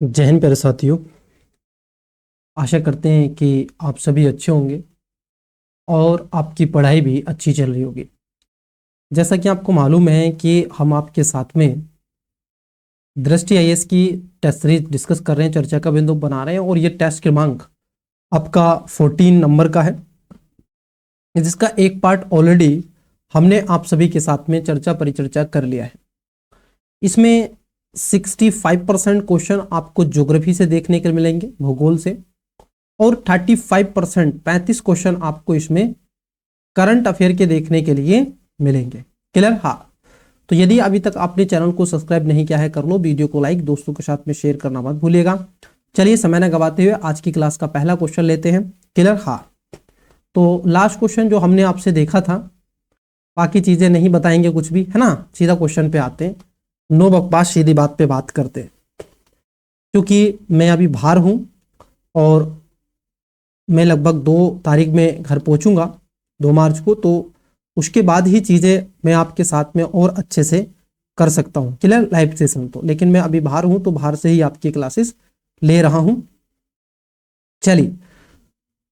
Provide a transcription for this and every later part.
जय हिंद प्यारे साथियों। आशा करते हैं कि आप सभी अच्छे होंगे और आपकी पढ़ाई भी अच्छी चल रही होगी। जैसा कि आपको मालूम है कि हम आपके साथ में दृष्टि आईएएस की टेस्ट सीरीज डिस्कस कर रहे हैं, चर्चा का बिंदु बना रहे हैं और ये टेस्ट क्रमांक आपका 14 नंबर का है, जिसका एक पार्ट ऑलरेडी हमने आप सभी के साथ में चर्चा परिचर्चा कर लिया है। इसमें 65% क्वेश्चन आपको ज्योग्राफी से देखने को मिलेंगे, भूगोल से, और 35% 35 क्वेश्चन आपको इसमें करंट अफेयर के देखने के लिए मिलेंगे। क्लियर? हाँ। तो यदि अभी तक आपने चैनल को सब्सक्राइब नहीं किया है कर लो, वीडियो को लाइक, दोस्तों के साथ में शेयर करना मत भूलिएगा। चलिए समय न गवाते हुए आज की क्लास का पहला क्वेश्चन लेते हैं। क्लियर? हाँ। तो लास्ट क्वेश्चन जो हमने आपसे देखा था, बाकी चीजें नहीं बताएंगे कुछ भी, है ना, सीधा क्वेश्चन पे आते हैं, नो बकवास, सीधी बात पे बात करते हैं। क्योंकि मैं अभी बाहर हूं और मैं लगभग 2 तारीख में घर पहुंचूंगा, 2 मार्च को, तो उसके बाद ही चीज़ें मैं आपके साथ में और अच्छे से कर सकता हूं। क्लियर? लाइव सेशन तो, लेकिन मैं अभी बाहर हूं तो बाहर से ही आपकी क्लासेस ले रहा हूं। चलिए,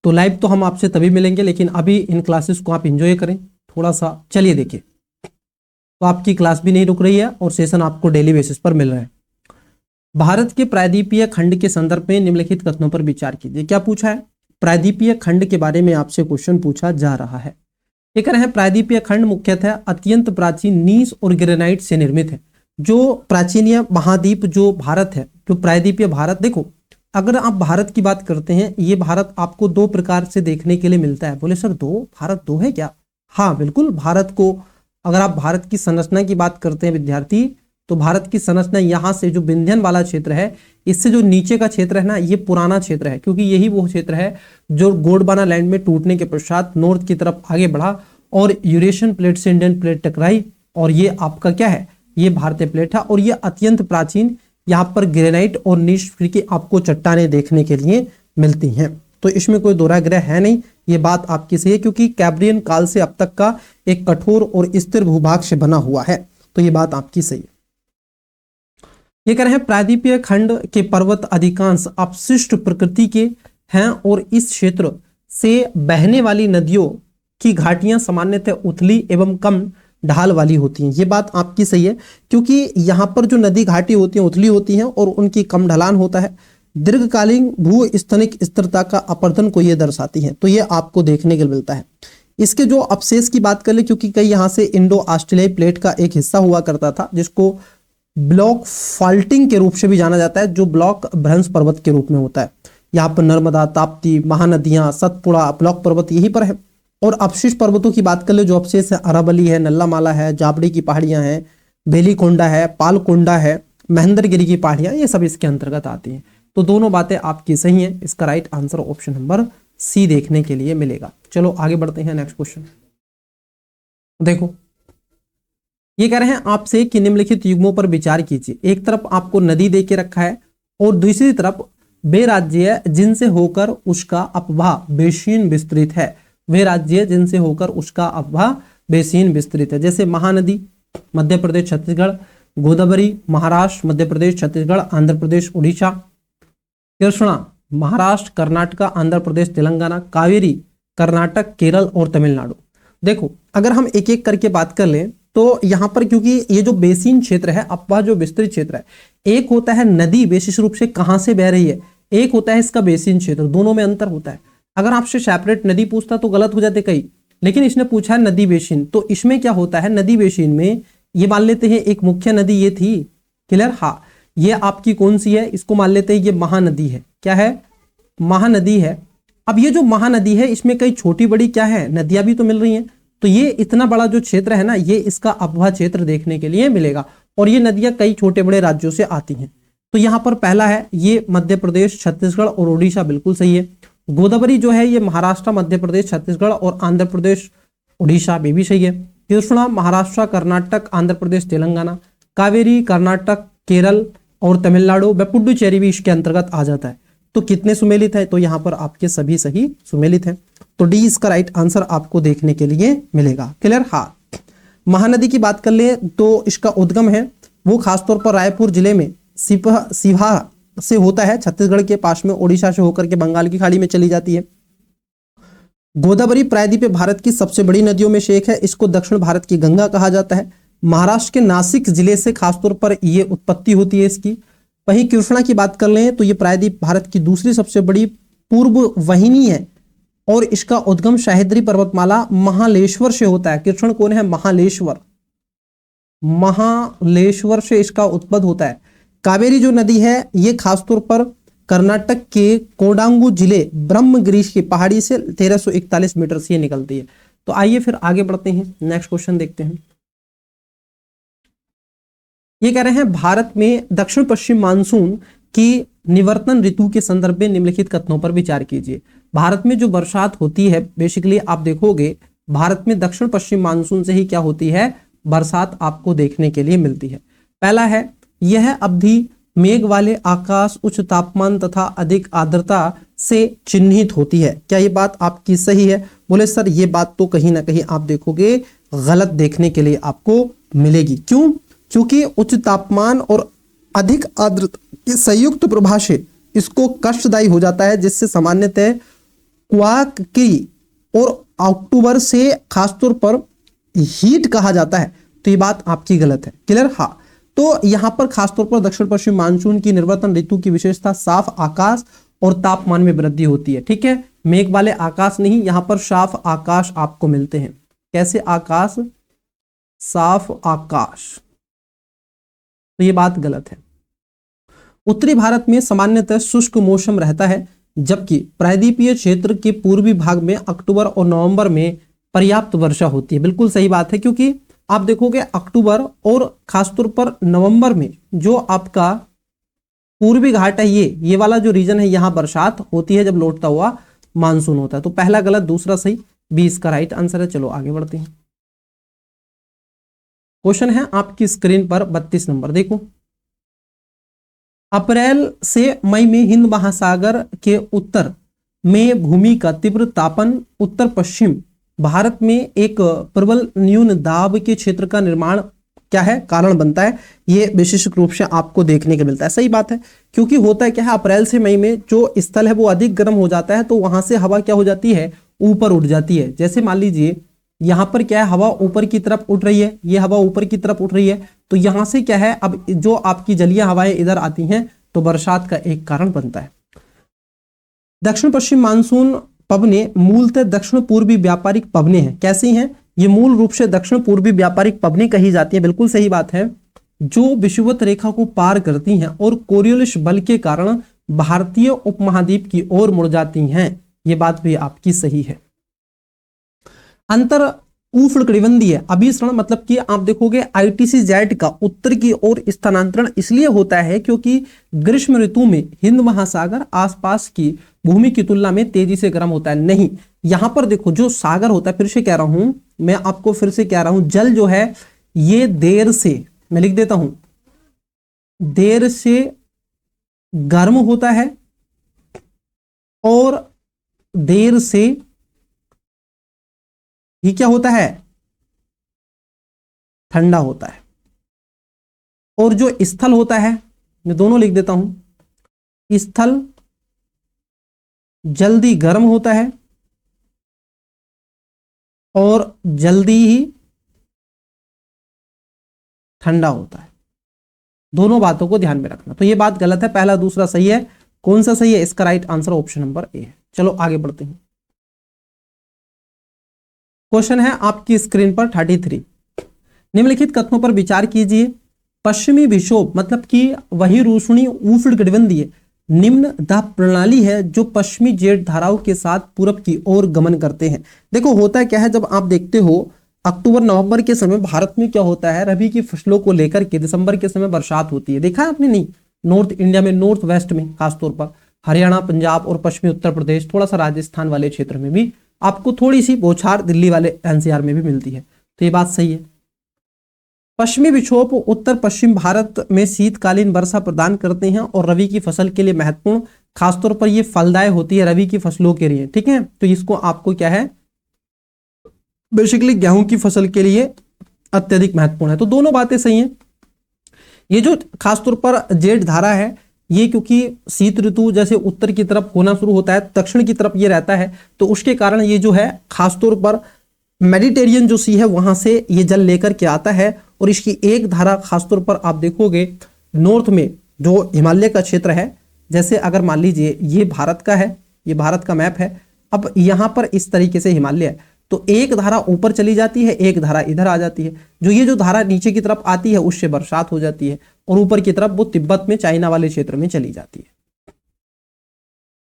तो लाइव तो हम आपसे तभी मिलेंगे, लेकिन अभी इन क्लासेस को आप एंजॉय करें थोड़ा सा। चलिए देखिए, तो आपकी क्लास भी नहीं रुक रही है और सेशन आपको डेली बेसिस पर मिल रहा है। भारत के प्रायद्वीपीय खंड के संदर्भ में निम्नलिखित कथनों पर विचार कीजिए। क्या पूछा है? प्रायद्वीपीय खंड के बारे में आपसे क्वेश्चन पूछा जा रहा है। ये कह रहे हैं प्रायद्वीपीय खंड मुख्यतः अत्यंत प्राचीन नीस और ग्रेनाइट से निर्मित है। जो प्राचीन महाद्वीप जो भारत है, जो प्रायद्वीपीय भारत, देखो अगर आप भारत की बात करते हैं, ये भारत आपको 2 प्रकार से देखने के लिए मिलता है। बोले सर 2 भारत 2 है क्या? हाँ बिल्कुल, भारत को अगर आप भारत की संरचना की बात करते हैं विद्यार्थी, तो भारत की संरचना यहाँ से जो विंध्यन वाला क्षेत्र है, इससे जो नीचे का क्षेत्र है ना, ये पुराना क्षेत्र है, क्योंकि यही वो क्षेत्र है जो गोंडवाना लैंड में टूटने के पश्चात नॉर्थ की तरफ आगे बढ़ा और यूरेशियन प्लेट से इंडियन प्लेट टकराई, और ये आपका क्या है, ये भारतीय प्लेट है। और ये अत्यंत प्राचीन, यहाँ पर ग्रेनाइट और नीश की आपको चट्टानें देखने के लिए मिलती हैं। तो इसमें कोई दोहराग्रह है नहीं, ये बात आपकी सही है, क्योंकि कैब्रियन काल से अब तक का एक कठोर और स्थिर भूभाग से बना हुआ है। तो ये बात आपकी सही है। ये कह रहे हैं प्रायद्वीपीय खंड के पर्वत अधिकांश अपशिष्ट प्रकृति के हैं और इस क्षेत्र से बहने वाली नदियों की घाटियां सामान्यतः उथली एवं कम ढाल वाली होती हैं। ये बात आपकी सही है, क्योंकि यहाँ पर जो नदी घाटी होती हैं उथली होती हैं और उनकी कम ढलान होता है। दीर्घकालीन भूस्थनिक स्थिरता का अपर्दन को ये दर्शाती है, तो ये आपको देखने को मिलता है। इसके जो अवशेष की बात कर ले, क्योंकि कई यहाँ से इंडो ऑस्ट्रेलियाई प्लेट का एक हिस्सा हुआ करता था, जिसको ब्लॉक फाल्टिंग के रूप से भी जाना जाता है, जो ब्लॉक भ्रंश पर्वत के रूप में होता है। यहाँ पर नर्मदा, ताप्ती, महानदियां, सतपुड़ा, ब्लॉक पर्वत यहीं पर है। और अवशिष्ट पर्वतों की बात कर ले, जो अवशेष है, अरावली है, नल्लामाला है, जाबड़ी की पहाड़ियां हैं, बेलीकोंडा है, पालकोंडा है, महेंद्रगिरी की पहाड़ियां, ये सब इसके अंतर्गत आती हैं। तो दोनों बातें आपकी सही हैं। इसका right answer option number c देखने के लिए मिलेगा। चलो आगे बढ़ते हैं, नेक्स्ट क्वेश्चन देखो। ये कह रहे हैं आपसे कि निम्नलिखित युग्मों पर विचार कीजिए। एक तरफ आपको नदी दे के रखा है और दूसरी तरफ वे राज्य जिनसे होकर उसका अपवाह बेसिन विस्तृत है। वे राज्य जिनसे होकर उसका अपवाह बेसिन विस्तृत है, जैसे महानदी मध्य प्रदेश छत्तीसगढ़, गोदावरी महाराष्ट्र मध्य प्रदेश छत्तीसगढ़ आंध्र प्रदेश उड़ीसा, कृष्णा महाराष्ट्र कर्नाटक आंध्र प्रदेश तेलंगाना, कावेरी कर्नाटक केरल और तमिलनाडु। देखो अगर हम एक एक करके बात कर लें, तो यहाँ पर क्योंकि ये जो बेसिन क्षेत्र है, अपवाह जो विस्तृत क्षेत्र है, एक होता है नदी विशेष रूप से कहां से बह रही है, एक होता है इसका बेसिन क्षेत्र, दोनों में अंतर होता है। अगर आपसे सेपरेट नदी पूछता तो गलत हो जाते कई, लेकिन इसने पूछा है नदी बेसिन, तो इसमें क्या होता है, नदी बेसिन में ये मान लेते हैं एक मुख्य नदी ये थी। क्लियर? हाँ। ये आपकी कौन सी है, इसको मान लेते हैं ये महानदी है। क्या है? महानदी है। अब ये जो महानदी है, इसमें कई छोटी बड़ी क्या है, नदियां भी तो मिल रही हैं। तो ये इतना बड़ा जो क्षेत्र है ना, ये इसका अपवाह क्षेत्र देखने के लिए मिलेगा, और ये नदियां कई छोटे बड़े राज्यों से आती हैं। तो यहाँ पर पहला है ये मध्य प्रदेश छत्तीसगढ़ और उड़ीसा, बिल्कुल सही है। गोदावरी जो है ये महाराष्ट्र मध्य प्रदेश छत्तीसगढ़ और आंध्र प्रदेश उड़ीसा, भी सही है। कृष्णा महाराष्ट्र कर्नाटक आंध्र प्रदेश तेलंगाना, कावेरी कर्नाटक केरल और तमिलनाडु, व पुडुचेरी भी इसके अंतर्गत आ जाता है। तो कितने सुमेलित है, तो यहाँ पर आपके सभी सही सुमेलित हैं। तो डी इसका राइट आंसर आपको देखने के लिए मिलेगा। क्लियर? हाँ। महानदी की बात कर ले तो इसका उद्गम है वो खासतौर पर रायपुर जिले में सिपहा से होता है, छत्तीसगढ़ के पास में, ओडिशा से होकर के बंगाल की खाड़ी में चली जाती है। गोदावरी प्रायद्वीप भारत की सबसे बड़ी नदियों में से एक है, इसको दक्षिण भारत की गंगा कहा जाता है। महाराष्ट्र के नासिक जिले से खासतौर पर ये उत्पत्ति होती है इसकी। वहीं कृष्णा की बात कर लें तो ये प्रायद्वीप भारत की दूसरी सबसे बड़ी पूर्व वाहिनी है और इसका उद्गम सह्याद्री पर्वतमाला महालेश्वर से होता है। कृष्ण कौन है? महालेश्वर, महालेश्वर से इसका उत्पत्ति होता है। कावेरी जो नदी है ये खासतौर पर कर्नाटक के कोडांगू जिले ब्रह्मगिरीश की पहाड़ी से 1341 मीटर से निकलती है। तो आइए फिर आगे बढ़ते हैं, नेक्स्ट क्वेश्चन देखते हैं। ये कह रहे हैं भारत में दक्षिण पश्चिम मानसून की निवर्तन ऋतु के संदर्भ में निम्नलिखित कथनों पर विचार कीजिए। भारत में जो बरसात होती है, बेसिकली आप देखोगे भारत में दक्षिण पश्चिम मानसून से ही क्या होती है, बरसात आपको देखने के लिए मिलती है। पहला है, यह अवधि मेघ वाले आकाश, उच्च तापमान तथा अधिक आर्द्रता से चिन्हित होती है। क्या ये बात आपकी सही है? बोले सर ये बात तो कहीं ना कहीं आप देखोगे गलत देखने के लिए आपको मिलेगी। क्यों? क्योंकि उच्च तापमान और अधिक आर्द्रता के संयुक्त प्रभाव से इसको कष्टदायी हो जाता है, जिससे सामान्यतः क्वाक की और अक्टूबर से खासतौर पर हीट कहा जाता है। तो ये बात आपकी गलत है। क्लियर? हाँ, तो यहां पर खासतौर पर दक्षिण पश्चिम मानसून की निवर्तन ऋतु की विशेषता साफ आकाश और तापमान में वृद्धि होती है। ठीक है, मेघ वाले आकाश नहीं, यहां पर साफ आकाश आपको मिलते हैं। कैसे आकाश? साफ आकाश। तो ये बात गलत है। उत्तरी भारत में सामान्यतः शुष्क मौसम रहता है, जबकि प्रायद्वीपीय क्षेत्र के पूर्वी भाग में अक्टूबर और नवंबर में पर्याप्त वर्षा होती है। बिल्कुल सही बात है, क्योंकि आप देखोगे अक्टूबर और खासतौर पर नवंबर में जो आपका पूर्वी घाट है, ये वाला जो रीजन है, यहां बरसात होती है जब लौटता हुआ मानसून होता है। तो पहला गलत, दूसरा सही, 20 का राइट आंसर है। चलो आगे बढ़ते हैं। क्वेश्चन है आपकी स्क्रीन पर 32 नंबर, देखो। अप्रैल से मई में हिंद महासागर के उत्तर में भूमि का तीव्र तापन उत्तर पश्चिम भारत में एक प्रबल न्यून दाब के क्षेत्र का निर्माण क्या है, कारण बनता है। ये विशेष रूप से आपको देखने को मिलता है। सही बात है, क्योंकि होता है क्या है, अप्रैल से मई में जो स्थल है वो अधिक गर्म हो जाता है, तो वहां से हवा क्या हो जाती है, ऊपर उठ जाती है। जैसे मान लीजिए यहां पर क्या है, हवा ऊपर की तरफ उठ रही है, ये हवा ऊपर की तरफ उठ रही है, तो यहां से क्या है, अब जो आपकी जलीय हवाएं इधर आती हैं तो बरसात का एक कारण बनता है। दक्षिण पश्चिम मानसून पवने मूलतः दक्षिण पूर्वी व्यापारिक पवने हैं। कैसी हैं? ये मूल रूप से दक्षिण पूर्वी व्यापारिक पवने कही जाती है। बिल्कुल सही बात है, जो विषुवत रेखा को पार करती हैं और कोरियोलिस बल के कारण भारतीय उपमहाद्वीप की ओर मुड़ जाती हैं। ये बात भी आपकी सही है। अंतर उष्णकटिबंधीय अभिसरण मतलब कि आप देखोगे ITCZ का उत्तर की ओर स्थानांतरण इसलिए होता है क्योंकि ग्रीष्म ऋतु में हिंद महासागर आसपास की भूमि की तुलना में तेजी से गर्म होता है। नहीं, यहां पर देखो जो सागर होता है, फिर से कह रहा हूं मैं आपको, फिर से कह रहा हूं, जल जो है ये देर से, मैं लिख देता हूं, देर से गर्म होता है और देर से ही क्या होता है, ठंडा होता है। और जो स्थल होता है, मैं दोनों लिख देता हूं, स्थल जल्दी गर्म होता है और जल्दी ही ठंडा होता है। दोनों बातों को ध्यान में रखना। तो ये बात गलत है, पहला दूसरा सही है। कौन सा सही है? इसका right answer option number A है। चलो आगे बढ़ते हैं। क्वेश्चन है आपकी स्क्रीन पर 33। निम्नलिखित कथनों पर विचार कीजिए। पश्चिमी विक्षोभ मतलब कि वही रोशनी उष्णकटिबंधीय निम्न दाब प्रणाली है जो पश्चिमी जेट धाराओं के साथ पूरब की ओर गमन करते हैं। देखो होता है क्या है, जब आप देखते हो अक्टूबर नवंबर के समय भारत में क्या होता है, रबी की फसलों को लेकर के दिसंबर के समय बरसात होती है। देखा है आपने? नहीं, नॉर्थ इंडिया में, नॉर्थ वेस्ट में खासतौर पर हरियाणा, पंजाब और पश्चिमी उत्तर प्रदेश, थोड़ा सा राजस्थान वाले क्षेत्र में भी आपको थोड़ी सी बौछार दिल्ली वाले NCR में भी मिलती है। तो ये बात सही है। पश्चिमी विक्षोभ उत्तर पश्चिम भारत में शीतकालीन वर्षा प्रदान करते हैं और रबी की फसल के लिए महत्वपूर्ण, खासतौर पर ये फलदायक होती है रबी की फसलों के लिए। ठीक है, तो इसको आपको क्या है, बेसिकली गेहूं की फसल के लिए अत्यधिक महत्वपूर्ण है। तो दोनों बातें सही हैं। ये जो खासतौर पर जेठ धारा है ये क्योंकि शीत ऋतु जैसे उत्तर की तरफ होना शुरू होता है, दक्षिण की तरफ ये रहता है, तो उसके कारण ये जो है खासतौर पर मेडिटेरियन जो सी है वहां से ये जल लेकर के आता है, और इसकी एक धारा खासतौर पर आप देखोगे नॉर्थ में जो हिमालय का क्षेत्र है, जैसे अगर मान लीजिए ये भारत का है, ये भारत का मैप है, अब यहाँ पर इस तरीके से हिमालय है, तो एक धारा ऊपर चली जाती है, एक धारा इधर आ जाती है, जो धारा नीचे की तरफ आती है उससे बरसात हो जाती है, और ऊपर की तरफ वो तिब्बत में चाइना वाले क्षेत्र में चली जाती है।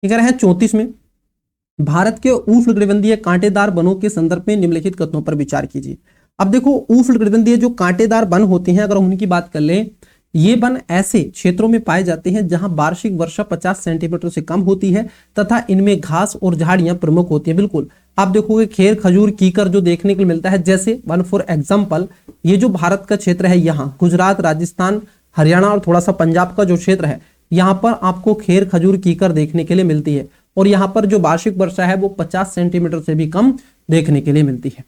ठीक है, 34 में भारत के उष्णकटिबंधीय कांटेदार वनों के संदर्भ में निम्नलिखित कथनों पर विचार कीजिए। अब देखो उष्णकटिबंधीय जो कांटेदार वन होते हैं, अगर उनकी बात कर लें, ये वन ऐसे क्षेत्रों में पाए जाते हैं जहां वार्षिक वर्षा 50 सेंटीमीटर से कम होती है तथा इनमें घास और झाड़ियां प्रमुख होती है। बिल्कुल आप देखोगे खेर, खजूर, कीकर जो देखने को मिलता है, जैसे वन फॉर एग्जाम्पल ये जो भारत का क्षेत्र है, यहाँ गुजरात, राजस्थान, हरियाणा और थोड़ा सा पंजाब का जो क्षेत्र है, यहाँ पर आपको खेर, खजूर, कीकर देखने के लिए मिलती है, और यहाँ पर जो वार्षिक वर्षा है वो 50 सेंटीमीटर से भी कम देखने के लिए मिलती है।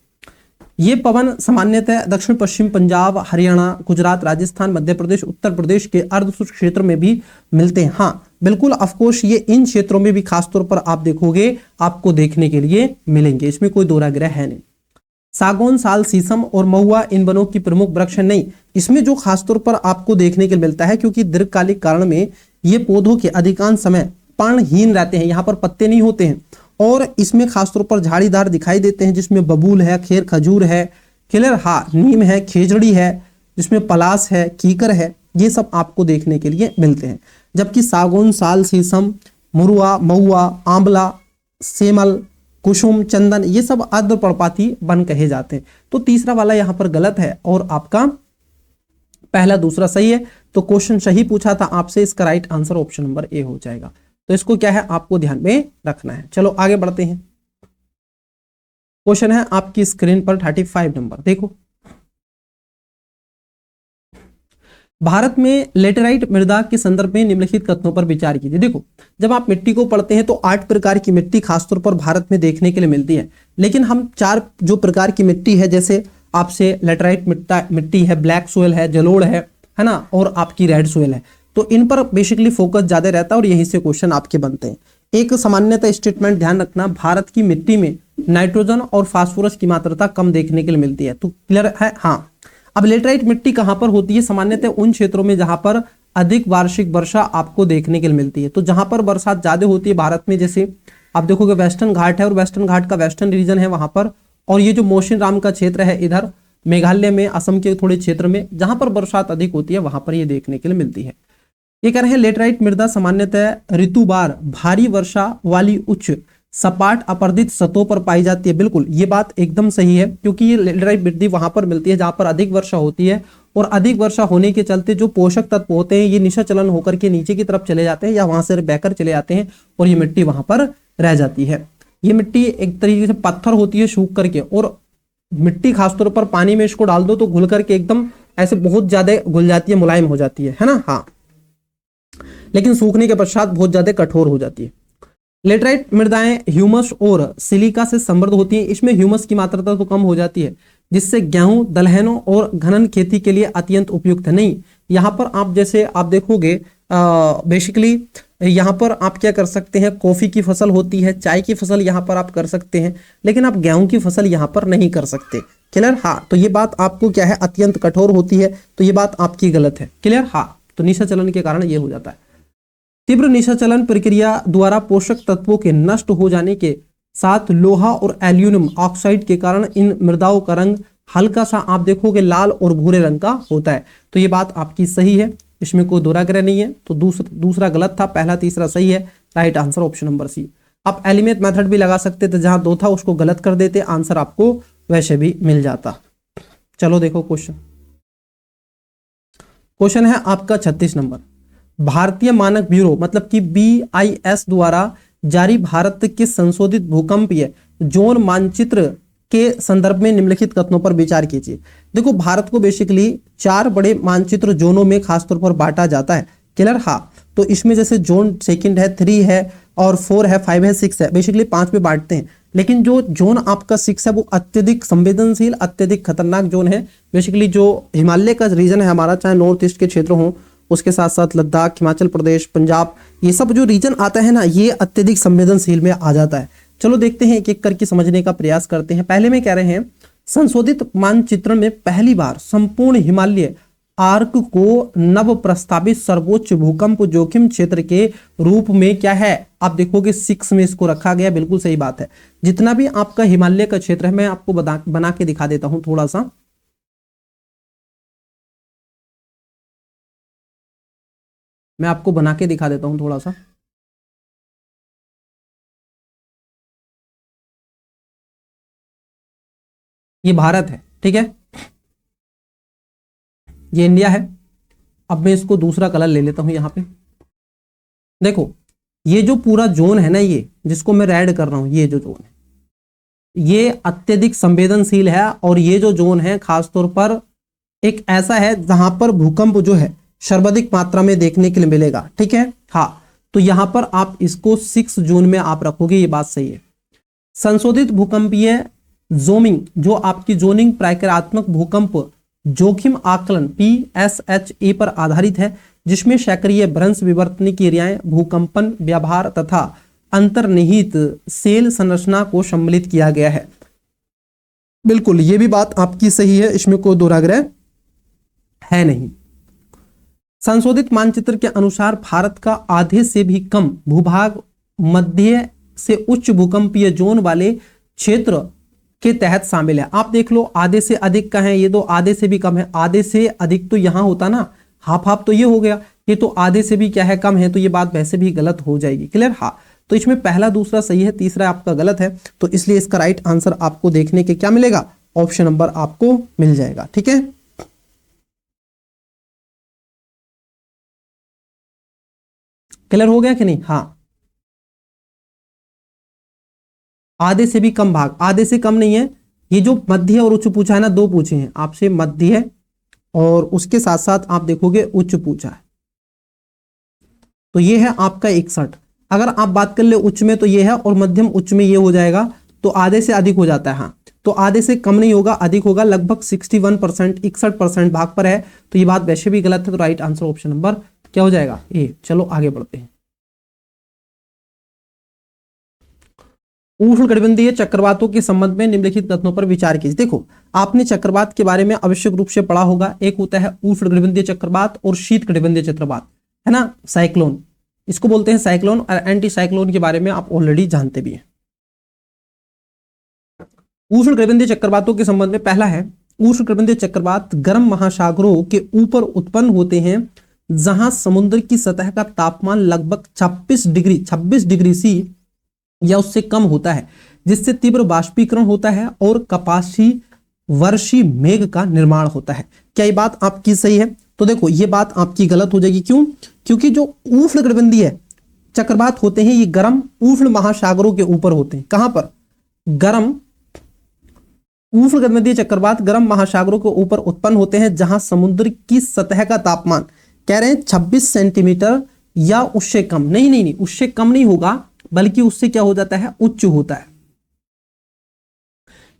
ये पवन सामान्यतः दक्षिण पश्चिम पंजाब, हरियाणा, गुजरात, राजस्थान, मध्य प्रदेश, उत्तर प्रदेश के अर्धशुष्क क्षेत्र में भी मिलते हैं। हाँ बिल्कुल, ऑफकोर्स ये इन क्षेत्रों में भी खासतौर पर आप देखोगे आपको देखने के लिए मिलेंगे, इसमें कोई दोहराग्रह है नहीं। सागौन, साल, शीशम और महुआ इन वनों की प्रमुख वृक्ष नहीं, इसमें जो खासतौर पर आपको देखने के लिए मिलता है, क्योंकि दीर्घकालिक कारण में ये पौधों के अधिकांश समय पर्णहीन रहते हैं, यहाँ पर पत्ते नहीं होते हैं, और इसमें खासतौर पर झाड़ीदार दिखाई देते हैं, जिसमें बबूल है, खेर खजूर है, क्लियर, हाँ नीम है, खेजड़ी है, जिसमें पलास है, कीकर है, ये सब आपको देखने के लिए मिलते हैं। जबकि सागौन, साल, शीशम, मुरुआ, महुआ, आंवला, सेमल, कुसुम, चंदन ये सब अर्धपर्णपाती वन कहे जाते हैं। तो तीसरा वाला यहाँ पर गलत है और आपका पहला दूसरा सही है। तो क्वेश्चन सही पूछा था आपसे, इसका right answer option number A हो जाएगा। तो इसको क्या है आपको ध्यान में रखना है। चलो आगे बढ़ते हैं। क्वेश्चन है आपकी स्क्रीन पर 35 नंबर, देखो भारत में लेटेराइट मृदा के संदर्भ में निम्नलिखित कथनों पर विचार कीजिए। देखो जब आप मिट्टी को पढ़ते हैं तो 8 प्रकार की मिट्टी खासतौर पर भारत में देखने के लिए मिलती है, लेकिन हम 4 जो प्रकार की मिट्टी है, जैसे आपसे लेटेराइट मिट्टी है, ब्लैक सोयल है, जलोढ़ है ना, और आपकी रेड सोयल है, तो इन पर बेसिकली फोकस ज्यादा रहता है और यहीं से क्वेश्चन आपके बनते हैं। एक सामान्यतः स्टेटमेंट ध्यान रखना, भारत की मिट्टी में नाइट्रोजन और फास्फोरस की मात्रा कम देखने के लिए मिलती है। तो क्लियर है? हाँ। अब लेटेराइट मिट्टी कहां पर होती है? सामान्यतः उन क्षेत्रों में जहां पर अधिक वार्षिक वर्षा आपको देखने के लिए मिलती है। तो जहां पर बरसात ज्यादा होती है भारत में, जैसे आप देखोगे वेस्टर्न घाट है, और वेस्टर्न घाट का वेस्टर्न रीजन है वहां पर, और ये जो मौसिनराम का क्षेत्र है इधर मेघालय में, असम के थोड़े क्षेत्र में, जहां पर बरसात अधिक होती है वहां पर ये देखने के लिए मिलती है। ये कह रहे हैं लेटेराइट मृदा सामान्यतः ऋतुवार भारी वर्षा वाली उच्च सपाट अपर्दित सतहों पर पाई जाती है। बिल्कुल ये बात एकदम सही है, क्योंकि ये लेटेराइट मिट्टी वहां पर मिलती है जहां पर अधिक वर्षा होती है, और अधिक वर्षा होने के चलते जो पोषक तत्व होते हैं ये निशाचलन होकर के नीचे की तरफ चले जाते हैं या वहां से बहकर चले जाते हैं, और ये मिट्टी वहां पर रह जाती है। ये मिट्टी एक तरीके से पत्थर होती है सूख करके, और मिट्टी खासतौर पर पानी में इसको डाल दो तो घुल करके एकदम ऐसे बहुत ज्यादा घुल जाती है, मुलायम हो जाती है ना। हाँ, लेकिन सूखने के पश्चात बहुत ज्यादा कठोर हो जाती है। लेटेराइट मृदाएं ह्यूमस और सिलिका से समृद्ध होती हैं। इसमें ह्यूमस की मात्रा तो कम हो जाती है, जिससे गेहूं, दलहनों और घनन खेती के लिए अत्यंत उपयुक्त है। नहीं, यहाँ पर आप जैसे आप देखोगे बेसिकली यहाँ पर आप क्या कर सकते हैं, कॉफी की फसल होती है, चाय की फसल यहाँ पर आप कर सकते हैं, लेकिन आप गेहूं की फसल यहाँ पर नहीं कर सकते। क्लियर? हाँ, तो ये बात आपको क्या है, अत्यंत कठोर होती है, तो ये बात आपकी गलत है। क्लियर? हाँ, तो निशाचलन के कारण ये हो जाता है। तीव्र निशाचलन प्रक्रिया द्वारा पोषक तत्वों के नष्ट हो जाने के साथ लोहा और एल्यूमिनियम ऑक्साइड के कारण इन मृदाओं का रंग हल्का सा आप देखोगे लाल और भूरे रंग का होता है। तो ये बात आपकी सही है, इसमें कोई दोहराग्रह नहीं है। तो दूसरा गलत था, पहला तीसरा सही है। Right answer option number c. आप एलिमेंट मेथड भी लगा सकते थे, जहां 2 था उसको गलत कर देते, आंसर आपको वैसे भी मिल जाता। चलो देखो क्वेश्चन है आपका 36 नंबर। भारतीय मानक ब्यूरो मतलब कि BIS द्वारा जारी भारत के संशोधित भूकंपीय जोन मानचित्र के संदर्भ में निम्नलिखित कथनों पर विचार कीजिए। देखो भारत को बेसिकली 4 बड़े मानचित्र जोनों में खासतौर पर बांटा जाता है। क्लियर? हाँ, तो इसमें जैसे जोन 2 है, 3 है और 4 है, 5 है, 6 है, बेसिकली 5 में बांटते हैं। लेकिन जो जोन आपका 6 है वो अत्यधिक संवेदनशील, अत्यधिक खतरनाक जोन है। बेसिकली जो हिमालय का रीजन है हमारा, चाहे नॉर्थ ईस्ट के क्षेत्र हो, उसके साथ साथ लद्दाख, हिमाचल प्रदेश, पंजाब, ये सब जो रीजन आता है ना, ये अत्यधिक संवेदनशील में आ जाता है। चलो देखते हैं, एक एक करके समझने का प्रयास करते हैं। पहले में कह रहे हैं संशोधित मानचित्रण में पहली बार संपूर्ण हिमालय आर्क को नव प्रस्तावित सर्वोच्च भूकंप जोखिम क्षेत्र के रूप में क्या है, आप देखोगे 6 में इसको रखा गया। बिल्कुल सही बात है। जितना भी आपका हिमालय का क्षेत्र है, मैं आपको बना के दिखा देता हूं थोड़ा सा। मैं आपको बना के दिखा देता हूं थोड़ा सा। ये भारत है, ठीक है, ये इंडिया है। अब मैं इसको दूसरा कलर ले लेता हूं यहां पे। देखो ये जो पूरा जोन है ना, ये जिसको मैं रेड कर रहा हूं, ये जो जोन है ये अत्यधिक संवेदनशील है। और ये जो जोन है खासतौर पर एक ऐसा है जहां पर भूकंप जो है सर्वाधिक मात्रा में देखने के लिए मिलेगा, ठीक है। हाँ, तो यहां पर आप इसको 6 जून में आप रखोगे, ये बात सही है। संशोधित भूकंपीय जोमिंग, जो आपकी जोनिंग प्राकृतिक भूकंप जोखिम आकलन PSHA पर आधारित है, जिसमें सक्रिय भ्रंश विवर्तनिक क्रियाएं, भूकंपन व्यवहार तथा अंतर्निहित सेल संरचना को सम्मिलित किया गया है। बिल्कुल, ये भी बात आपकी सही है, इसमें कोई दोहराग्रह है नहीं। संशोधित मानचित्र के अनुसार भारत का आधे से भी कम भूभाग मध्य से उच्च भूकंपीय जोन वाले क्षेत्र के तहत शामिल है। आप देख लो, आधे से अधिक का है, ये तो आधे से भी कम है। आधे से अधिक तो यहां होता ना, हाफ हाफ तो ये हो गया, ये तो आधे से भी क्या है, कम है, तो ये बात वैसे भी गलत हो जाएगी। क्लियर? हाँ, तो इसमें पहला दूसरा सही है, तीसरा आपका गलत है, तो इसलिए इसका राइट आंसर आपको देखने के क्या मिलेगा, ऑप्शन नंबर आपको मिल जाएगा। ठीक है, क्लियर हो गया कि नहीं? हाँ, आधे से भी कम भाग, आधे से कम नहीं है, ये जो मध्य और उच्च पूछा है ना, दो पूछे हैं आपसे, मध्य और उसके साथ साथ आप देखोगे उच्च पूछा है, तो ये है आपका 61। अगर आप बात कर ले उच्च में तो ये है, और मध्यम उच्च में ये हो जाएगा, तो आधे से अधिक हो जाता है। हाँ, तो आधे से कम नहीं होगा, अधिक होगा, लगभग 61%, 61% भाग पर है, तो ये बात वैसे भी गलत है। तो राइट आंसर ऑप्शन नंबर क्या हो जाएगा, ए। चलो आगे बढ़ते हैं। उष्णकटिबंधीय चक्रवातों के संबंध में निम्नलिखित कथनों पर विचार कीजिए। देखो, आपने चक्रवात के बारे में आवश्यक रूप से पढ़ा होगा। एक होता है उष्णकटिबंधीय चक्रवात और शीत कटिबंधीय चक्रवात, है ना, साइक्लोन, इसको बोलते हैं साइक्लोन, और एंटी साइक्लोन के बारे में आप ऑलरेडी जानते भी हैं। उष्णकटिबंधीय चक्रवातों के संबंध में पहला है, उष्णकटिबंधीय चक्रवात गर्म महासागरों के ऊपर उत्पन्न होते हैं, जहां समुद्र की सतह का तापमान लगभग 26 डिग्री सी या उससे कम होता है, जिससे तीव्र बाष्पीकरण होता है और कपासी वर्षी मेघ का निर्माण होता है। क्या ये बात आपकी सही है? तो देखो, ये बात आपकी गलत हो जाएगी। क्यों? क्योंकि जो उष्णकटिबंधीय चक्रवात होते हैं, ये गर्म उष्ण महासागरों के ऊपर होते हैं। कहां पर? गर्म उष्णकटिबंधीय चक्रवात गर्म महासागरों के ऊपर उत्पन्न होते हैं, जहां समुद्र की सतह का तापमान कह रहे हैं 26 सेंटीमीटर या उससे कम। नहीं, उससे कम नहीं होगा, बल्कि उससे क्या हो जाता है, उच्च होता है।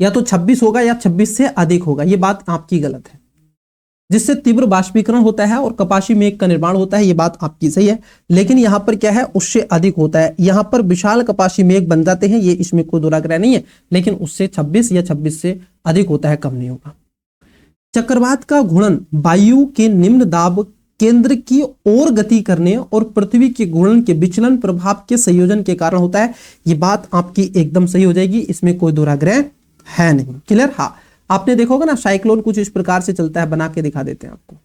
या तो 26 होगा या 26 से अधिक होगा, ये बात आपकी गलत है। जिससे तीव्र बाष्पीकरण होता है और कपासी मेघ का निर्माण होता है, ये बात आपकी सही है। लेकिन यहां पर क्या है, उससे अधिक होता है। यहां पर विशाल कपासी मेघ बन जाते हैं, ये इसमें कोई दुराग्रह नहीं है, लेकिन उससे 26 या 26 से अधिक होता है, कम नहीं होगा। चक्रवात का घूर्णन वायु के निम्न दाब केंद्र की ओर गति करने और पृथ्वी के घूर्णन के विचलन प्रभाव के संयोजन के कारण होता है। ये बात आपकी एकदम सही हो जाएगी, इसमें कोई दुराग्रह है नहीं। क्लियर? हाँ, आपने देखा होगा ना, साइक्लोन कुछ इस प्रकार से चलता है, बना के दिखा देते हैं आपको।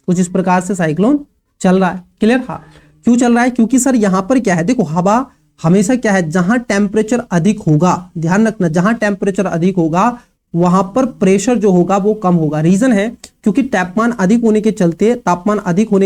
कुछ इस प्रकार से साइक्लोन चल रहा है। क्लियर? हाँ, क्यों चल रहा है? क्योंकि सर यहां पर क्या है, देखो हवा हमेशा क्या है, जहां टेम्परेचर अधिक होगा, ध्यान रखना, जहां टेम्परेचर अधिक होगा वहां पर प्रेशर जो होगा वो कम होगा। रीजन है क्योंकि तापमान अधिक होने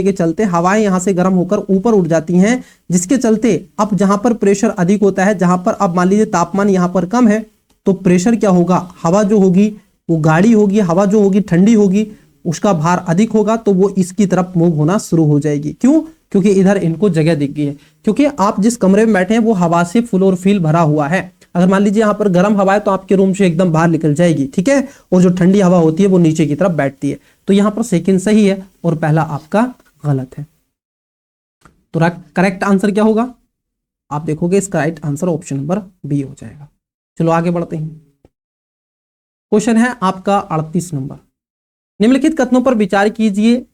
के चलते हवाएं यहां से गर्म होकर ऊपर उड़ जाती हैं, जिसके चलते अब जहां पर प्रेशर अधिक होता है, जहां पर अब मान लीजिए तापमान यहां पर कम है, तो प्रेशर क्या होगा, हवा जो होगी वो गाढ़ी होगी, हवा जो होगी ठंडी होगी, उसका भार अधिक होगा, तो वो इसकी तरफ मूव होना शुरू हो जाएगी। क्यों? क्योंकि इधर इनको जगह दिख गई है। क्योंकि आप जिस कमरे में बैठे हैं वो हवा से फुल और फील भरा हुआ है, अगर मान लीजिए यहाँ पर गर्म हवा है तो आपके रूम से एकदम बाहर निकल जाएगी, ठीक है, और जो ठंडी हवा होती है वो नीचे की तरफ बैठती है। तो यहाँ पर सेकंड सही है और पहला आपका गलत है। तो करेक्ट आंसर क्या होगा, आप देखोगे इसका right answer option number b हो जाएगा। चलो आगे बढ़ते हैं। क्वेश्चन है आपका 38 नंबर। निम्नलिखित कथनों पर विचार कीजिए।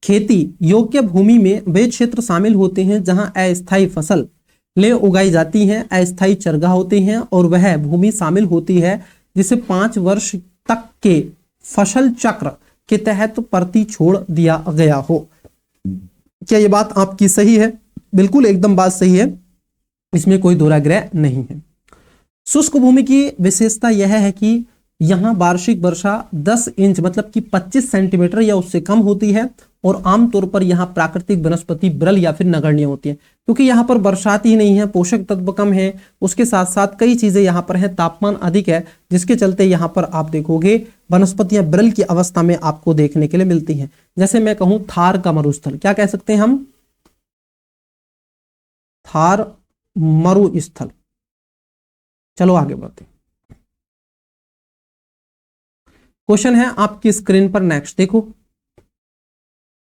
खेती योग्य भूमि में वे क्षेत्र शामिल होते हैं जहां अस्थायी फसल ले उगाई जाती हैं, अस्थायी चरगाह होते हैं, और वह भूमि शामिल होती है जिसे 5 वर्ष तक के फसल चक्र के तहत परती छोड़ दिया गया हो। क्या ये बात आपकी सही है? बिल्कुल एकदम बात सही है, इसमें कोई दोहराग्रह नहीं है। शुष्क भूमि की विशेषता यह है कि यहाँ वार्षिक वर्षा 10 इंच मतलब कि 25 सेंटीमीटर या उससे कम होती है, और आमतौर पर यहाँ प्राकृतिक वनस्पति विरल या फिर नगण्य होती है, क्योंकि यहाँ पर बरसात ही नहीं है, पोषक तत्व कम है, उसके साथ साथ कई चीजें यहाँ पर है, तापमान अधिक है, जिसके चलते यहाँ पर आप देखोगे वनस्पतियां विरल की अवस्था में आपको देखने के लिए मिलती हैं। जैसे मैं कहूं थार का मरुस्थल, क्या कह सकते हैं हम, थार मरुस्थल। चलो आगे बढ़ते हैं। क्वेश्चन है आपकी स्क्रीन पर, नेक्स्ट देखो,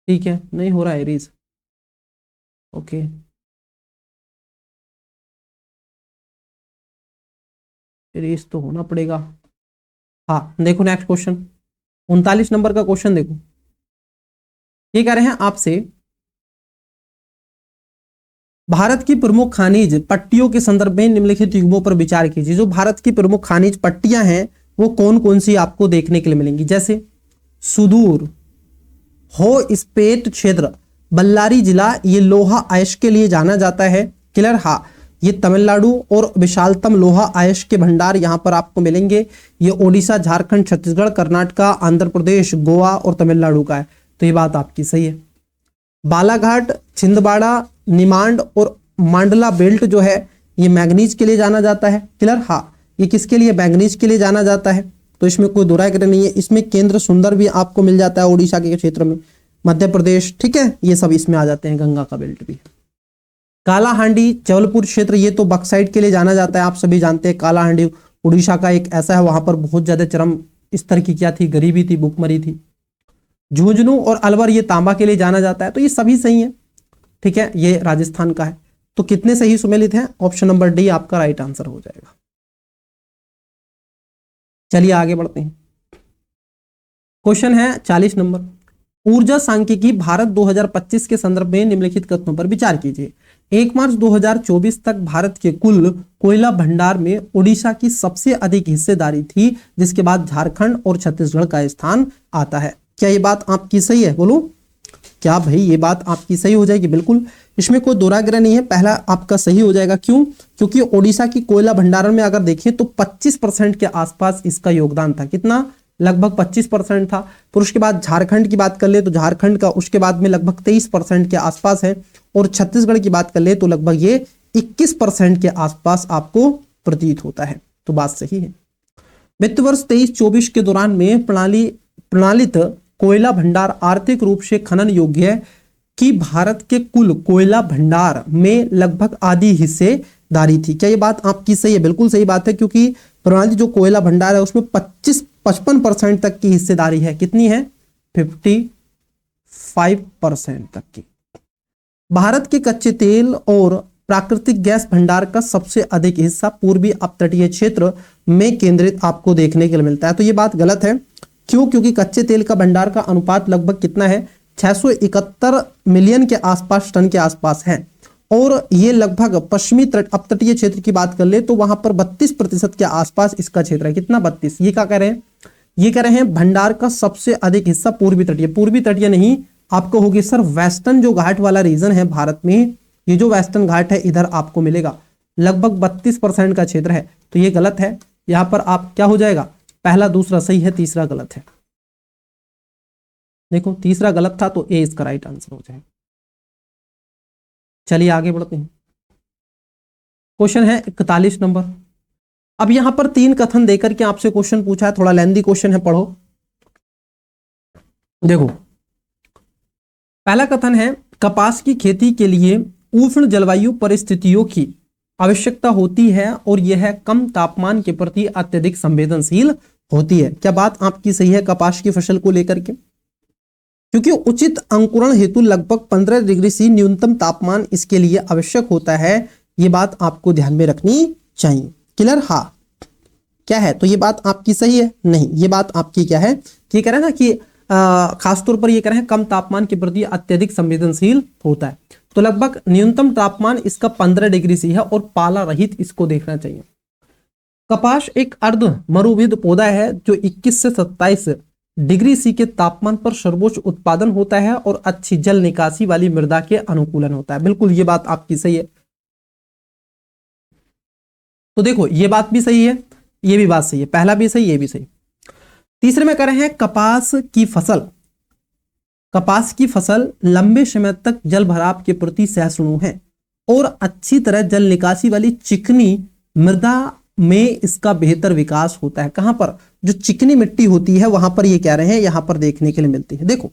ठीक है, नहीं हो रहा है रीज, ओके, रीज तो होना पड़ेगा। हाँ देखो नेक्स्ट क्वेश्चन 39 नंबर का क्वेश्चन देखो, ये कह रहे हैं आपसे भारत की प्रमुख खनिज पट्टियों के संदर्भ में निम्नलिखित युग्मों पर विचार कीजिए। जो भारत की प्रमुख खनिज पट्टियां हैं वो कौन कौन सी आपको देखने के लिए मिलेंगी। जैसे सुदूर हो स्पेट क्षेत्र बल्लारी जिला, ये लोहा अयस्क के लिए जाना जाता है। क्लियर, हाँ, ये तमिलनाडु और विशालतम लोहा अयस्क के भंडार यहाँ पर आपको मिलेंगे। ये ओडिशा, झारखंड, छत्तीसगढ़, कर्नाटका, आंध्र प्रदेश, गोवा और तमिलनाडु का है। तो ये बात आपकी सही है। बालाघाट, छिंदवाड़ा, निमांड और मांडला बेल्ट जो है ये मैग्नीज के लिए जाना जाता है। क्लियर, हाँ, ये किसके लिए, मैग्नीज के लिए जाना जाता है, तो इसमें कोई दोहराया नहीं है। इसमें केंद्र सुंदर भी आपको मिल जाता है ओडिशा के क्षेत्र में, मध्य प्रदेश, ठीक है, ये सब इसमें आ जाते हैं, गंगा का बेल्ट भी। कालाहांडी जबलपुर क्षेत्र, ये तो बक्साइट के लिए जाना जाता है, आप सभी जानते हैं। कालाहांडी उड़ीसा का एक ऐसा है, वहां पर बहुत ज्यादा चरम स्तर की क्या थी, गरीबी थी, भूखमरी थी। झुंझुनू और अलवर ये तांबा के लिए जाना जाता है। तो ये सभी सही है, ठीक है, ये राजस्थान का है। तो कितने सही सुमेलित हैं, ऑप्शन नंबर डी आपका राइट आंसर हो जाएगा। चलिए आगे बढ़ते हैं। क्वेश्चन है 40 नंबर। ऊर्जा सांख्यिकी भारत 2025 के संदर्भ में निम्नलिखित कथनों पर विचार कीजिए। 1 मार्च 2024 तक भारत के कुल कोयला भंडार में ओडिशा की सबसे अधिक हिस्सेदारी थी, जिसके बाद झारखंड और छत्तीसगढ़ का स्थान आता है। क्या ये बात आपकी सही है, बोलो क्या भाई ये बात आपकी सही हो जाएगी? बिल्कुल, इसमें कोई दोहराग्रह नहीं है, पहला आपका सही हो जाएगा। क्यों? क्योंकि ओडिशा की कोयला भंडारण में अगर देखें तो 25% के आसपास इसका योगदान था। कितना? लगभग 25% था। फिर उसके बाद झारखंड की बात कर ले तो झारखंड का उसके बाद में लगभग 23% के आसपास है, और छत्तीसगढ़ की बात कर ले तो लगभग ये 21% के आसपास आपको प्रतीत होता है। तो बात सही है। वित्त वर्ष 23-24 के दौरान में प्रणालित कोयला भंडार आर्थिक रूप से खनन योग्य है कि भारत के कुल कोयला भंडार में लगभग आधी हिस्सेदारी थी। क्या ये बात आपकी सही है? बिल्कुल सही बात है, क्योंकि प्रणाली जो कोयला भंडार है उसमें 55% तक की हिस्सेदारी है। कितनी है? 55% तक की। भारत के कच्चे तेल और प्राकृतिक गैस भंडार का सबसे अधिक हिस्सा पूर्वी अपतटीय क्षेत्र में केंद्रित आपको देखने के लिए मिलता है। तो ये बात गलत है। क्यों? क्योंकि कच्चे तेल का भंडार का अनुपात लगभग कितना है? 671 मिलियन के आसपास टन के आसपास है, और ये लगभग पश्चिमी अपतटीय क्षेत्र की बात कर ले तो वहां पर 32% के आसपास इसका क्षेत्र है। कितना? 32। ये क्या कह रहे हैं? ये कह रहे हैं भंडार का सबसे अधिक हिस्सा पूर्वी तटीय नहीं, आपको होगी सर वेस्टर्न जो घाट वाला रीजन है भारत में, ये जो वेस्टर्न घाट है इधर आपको मिलेगा, लगभग 32% का क्षेत्र है। तो ये गलत है। यहां पर आप क्या हो जाएगा? पहला दूसरा सही है, तीसरा गलत है। देखो तीसरा गलत था तो ए इसका राइट आंसर हो जाएगा। चलिए आगे बढ़ते हैं। क्वेश्चन है 41 नंबर। अब यहां पर 3 कथन देकर के आपसे क्वेश्चन पूछा है, थोड़ा लेंथी क्वेश्चन है, पढ़ो। देखो पहला कथन है कपास की खेती के लिए उष्ण जलवायु परिस्थितियों की आवश्यकता होती है और यह कम तापमान के प्रति अत्यधिक संवेदनशील होती है। क्या बात आपकी सही है कपास की फसल को लेकर के? क्योंकि उचित अंकुरण हेतु लगभग 15 डिग्री सी न्यूनतम तापमान इसके लिए आवश्यक होता है। ये बात आपको ध्यान में रखनी चाहिए। क्लियर? हाँ। क्या है? तो ये बात आपकी सही है? नहीं, ये बात आपकी क्या है कि कह रहे हैं ना कि खासतौर पर ये कह रहे हैं कम तापमान के प्रति अत्यधिक संवेदनशील होता है। तो लगभग न्यूनतम तापमान इसका 15 डिग्री सी है और पाला रहित इसको देखना चाहिए। कपास एक अर्ध मरुभूमि पौधा है जो 21 से 27 डिग्री सी के तापमान पर सर्वोच्च उत्पादन होता है और अच्छी जल निकासी वाली मृदा के अनुकूलन होता है। बिल्कुल ये बात आपकी सही है। तो देखो ये बात भी सही है, ये भी बात सही है, पहला भी सही, ये भी सही। तीसरे में कह रहे हैं कपास की फसल लंबे समय तक जल भराव के प्रति सहिष्णु है और अच्छी तरह जल निकासी वाली चिकनी मृदा में इसका बेहतर विकास होता है। कहां पर? जो चिकनी मिट्टी होती है वहां पर ये कह रहे हैं यहां पर देखने के लिए मिलती है। देखो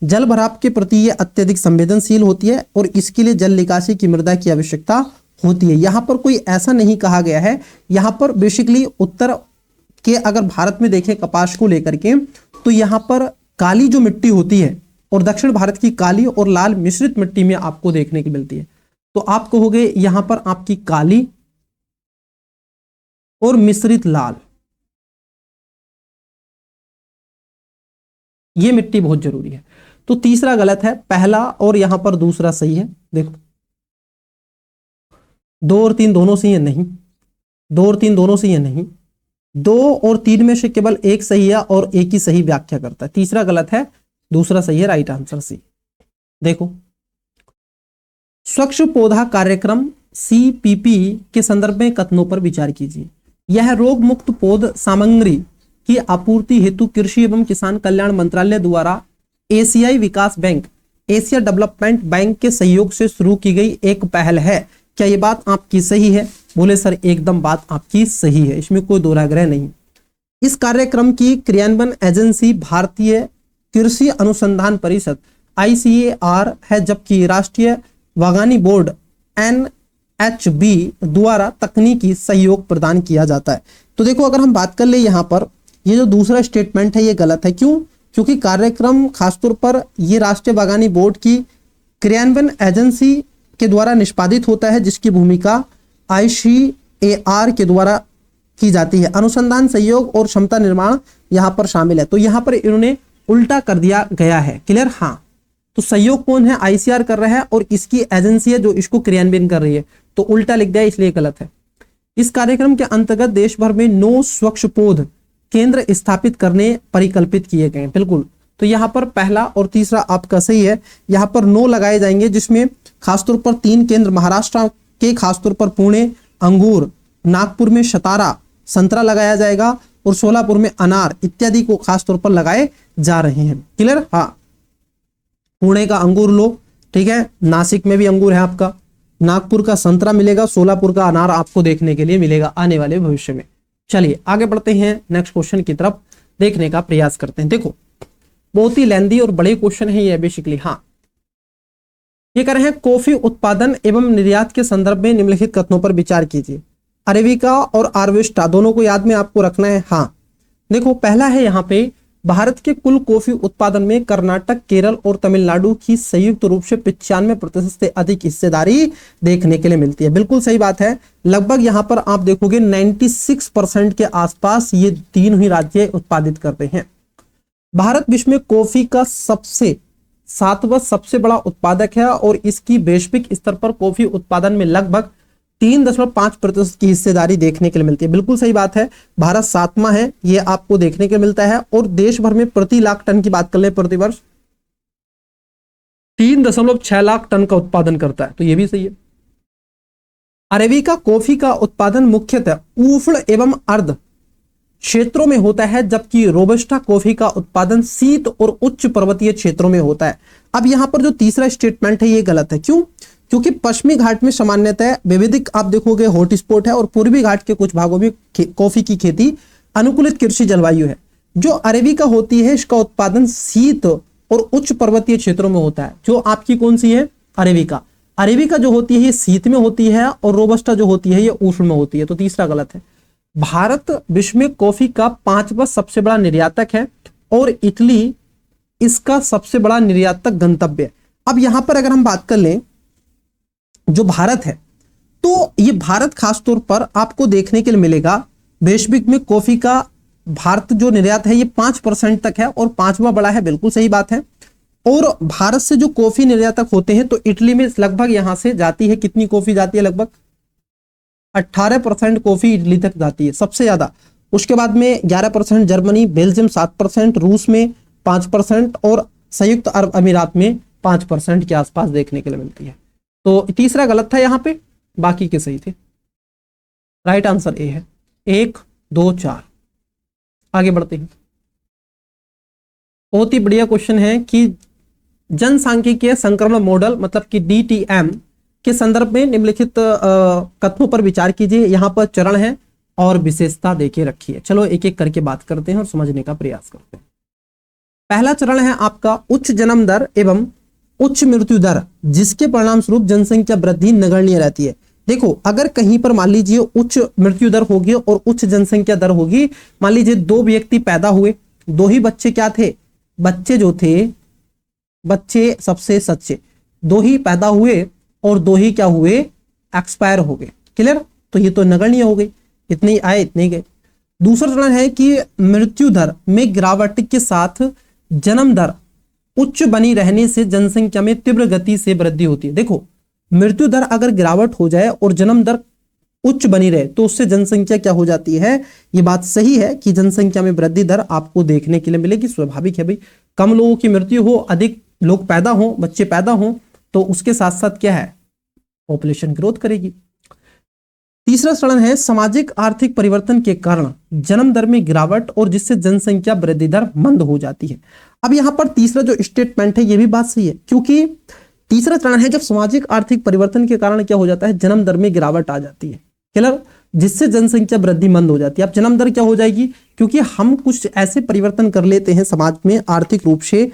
जल भराव के प्रति ये अत्यधिक संवेदनशील होती है और इसके लिए जल निकासी की मृदा की आवश्यकता होती है। यहां पर कोई ऐसा नहीं कहा गया है। यहां पर बेसिकली उत्तर के अगर भारत में देखें कपास को लेकर के तो यहां पर काली जो मिट्टी होती है और दक्षिण भारत की काली और लाल मिश्रित मिट्टी में आपको देखने की मिलती है। तो आप कहोगे यहां पर आपकी काली और मिश्रित लाल, ये मिट्टी बहुत जरूरी है। तो तीसरा गलत है, पहला और यहां पर दूसरा सही है। देखो 2 और 3 दोनों सही है? नहीं। 2 और 3 दोनों सही है? नहीं। 2 और 3 में से केवल एक सही है और एक ही सही व्याख्या करता है। तीसरा गलत है, दूसरा सही है। Right answer c. देखो स्वच्छ पौधा कार्यक्रम CPP के संदर्भ में कथनों पर विचार कीजिए। यह रोग मुक्त पौध सामग्री की आपूर्ति हेतु कृषि एवं किसान कल्याण मंत्रालय द्वारा एशियाई विकास बैंक, एशिया डेवलपमेंट बैंक के सहयोग से शुरू की गई एक पहल है। क्या ये बात आपकी सही है? बोले सर एकदम बात आपकी सही है, इसमें कोई दोहराग्रह नहीं। इस कार्यक्रम की क्रियान्वयन एजेंसी भारतीय कृषि अनुसंधान परिषद ICAR है, जबकि राष्ट्रीय बागवानी बोर्ड NHB द्वारा तकनीकी सहयोग प्रदान किया जाता है। तो देखो अगर हम बात कर ले यहाँ पर ये जो दूसरा स्टेटमेंट है ये गलत है। क्यों? क्योंकि कार्यक्रम खासतौर पर ये राष्ट्रीय बागवानी बोर्ड की क्रियान्वयन एजेंसी के द्वारा निष्पादित होता है, जिसकी भूमिका ICAR के द्वारा की जाती है। अनुसंधान सहयोग और क्षमता निर्माण यहाँ पर शामिल है। तो यहाँ पर इन्होंने उल्टा कर दिया गया है। क्लियर? हाँ। तो सहयोग कौन है? ICAR कर रहा है और इसकी एजेंसी है जो इसको क्रियान्वयन कर रही है। तो उल्टा लिख दिया इसलिए गलत है। इस कार्यक्रम के अंतर्गत देश भर में 9 स्वच्छ पौध केंद्र स्थापित करने परिकल्पित किए गए। बिल्कुल। तो यहाँ पर पहला और तीसरा आपका सही है। यहाँ पर 9 लगाए जाएंगे, जिसमें खासतौर पर 3 केंद्र महाराष्ट्र के खासतौर पर पुणे अंगूर, नागपुर में शतारा संतरा लगाया जाएगा और सोलापुर में अनार इत्यादि को खासतौर पर लगाए जा रहे हैं। क्लियर? हाँ। पुणे का अंगूर लो, ठीक है, नासिक में भी अंगूर है आपका, नागपुर का संतरा मिलेगा, सोलापुर का अनार आपको देखने के लिए मिलेगा आने वाले भविष्य में। चलिए आगे बढ़ते हैं, नेक्स्ट क्वेश्चन की तरफ देखने का प्रयास करते हैं। देखो बहुत ही लेंदी और बड़े क्वेश्चन है ये बेसिकली। हाँ, ये कह रहे हैं कॉफी उत्पादन एवं निर्यात के संदर्भ में निम्नलिखित कथनों पर विचार कीजिए। अरेबिका और आर्वेस्टा दोनों को याद में आपको रखना है। हाँ, देखो पहला है यहाँ पे भारत के कुल कॉफी उत्पादन में कर्नाटक, केरल और तमिलनाडु की संयुक्त रूप से 95% से अधिक हिस्सेदारी देखने के लिए मिलती है। बिल्कुल सही बात है। लगभग यहाँ पर आप देखोगे 96% के आसपास ये तीन ही राज्य उत्पादित करते हैं। भारत विश्व में कॉफी का 7वां सबसे बड़ा उत्पादक है और इसकी वैश्विक स्तर पर कॉफी उत्पादन में लगभग 3.5% की हिस्सेदारी देखने के लिए मिलती है। बिल्कुल सही बात है। भारत 7वां है, ये आपको देखने के लिए मिलता है। और देश भर में प्रति लाख टन की बात कर ले प्रति वर्ष 3.6 लाख टन का उत्पादन करता है, तो ये भी सही है। अरेबिका कॉफी का उत्पादन मुख्यतः उष्ण एवं अर्ध क्षेत्रों में होता है, जबकि रोबस्टा कॉफी का उत्पादन शीत और उच्च पर्वतीय क्षेत्रों में होता है। अब यहां पर जो तीसरा स्टेटमेंट है ये गलत है। क्यों? क्योंकि पश्चिमी घाट में सामान्यतः विविधिक आप देखोगे हॉटस्पॉट है और पूर्वी घाट के कुछ भागों में कॉफी की खेती अनुकूलित कृषि जलवायु है। जो अरेबिका होती है इसका उत्पादन शीत और उच्च पर्वतीय क्षेत्रों में होता है। जो आपकी कौन सी है? अरेबिका। अरेबिका जो होती है ये शीत में होती है और रोबस्टा जो होती है ये उष्ण में होती है, तो तीसरा गलत है। भारत विश्व में कॉफी का 5वां सबसे बड़ा निर्यातक है और इटली इसका सबसे बड़ा निर्यातक गंतव्य है। अब यहां पर अगर हम बात कर लें जो भारत है, तो ये भारत खासतौर पर आपको देखने के लिए मिलेगा वैश्विक में कॉफी का भारत जो निर्यात है ये 5% तक है और 5वां बड़ा है, बिल्कुल सही बात है। और भारत से जो कॉफी निर्यातक होते हैं तो इटली में लगभग यहां से जाती है, कितनी कॉफी जाती है, लगभग 18% कॉफी इटली तक जाती है सबसे ज्यादा। उसके बाद में 11% जर्मनी, बेल्जियम 7%, रूस में 5% और संयुक्त अरब अमीरात में 5% के आसपास देखने के लिए मिलती है। तो तीसरा गलत था यहाँ पे, बाकी के सही थे। राइट आंसर ए है। 1 2 4। आगे बढ़ते हैं। बहुत ही बढ़िया क्वेश्चन है कि जनसांख्यिकीय संक्रमण मॉडल मतलब कि DTM के संदर्भ में निम्नलिखित कथनों पर विचार कीजिए। यहां पर चरण है और विशेषता देके रखिए। चलो एक एक करके बात करते हैं और समझने का प्रयास करते हैं। पहला चरण है आपका उच्च जन्म दर एवं उच्च मृत्यु दर, जिसके परिणाम स्वरूप जनसंख्या वृद्धि नगण्य रहती है। देखो अगर कहीं पर मान लीजिए उच्च मृत्यु दर होगी और उच्च जनसंख्या दर होगी, मान लीजिए 2 व्यक्ति पैदा हुए, 2 ही बच्चे क्या थे, बच्चे जो थे, बच्चे सबसे सच्चे, 2 ही पैदा हुए और 2 ही क्या हुए, एक्सपायर हो गए। क्लियर, तो ये तो नगण्य हो गई, इतने ही आए इतने ही गए। दूसरा चरण है कि मृत्यु दर में गिरावट के साथ जन्म दर उच्च बनी रहने से जनसंख्या में तीव्र गति से वृद्धि होती है। देखो मृत्यु दर अगर गिरावट हो जाए और जन्म दर उच्च बनी रहे तो उससे जनसंख्या क्या हो जाती है, ये बात सही है कि जनसंख्या में वृद्धि दर आपको देखने के लिए मिलेगी। स्वाभाविक है भाई, कम लोगों की मृत्यु हो, अधिक लोग पैदा हो, बच्चे पैदा हो, तो उसके साथ साथ क्या है, पॉपुलेशन ग्रोथ करेगी। तीसरा चरण है सामाजिक आर्थिक परिवर्तन के कारण जन्म दर में गिरावट और जिससे जनसंख्या वृद्धि दर मंद हो जाती है। अब यहां पर तीसरा जो स्टेटमेंट है ये भी बात सही है, क्योंकि तीसरा चरण है जब सामाजिक आर्थिक परिवर्तन के कारण क्या हो जाता है, जन्म दर में गिरावट आ जाती है। क्लियर, जिससे जनसंख्या वृद्धि मंद हो जाती है। अब जन्म दर क्या हो जाएगी, क्योंकि हम कुछ ऐसे परिवर्तन कर लेते हैं समाज में आर्थिक रूप से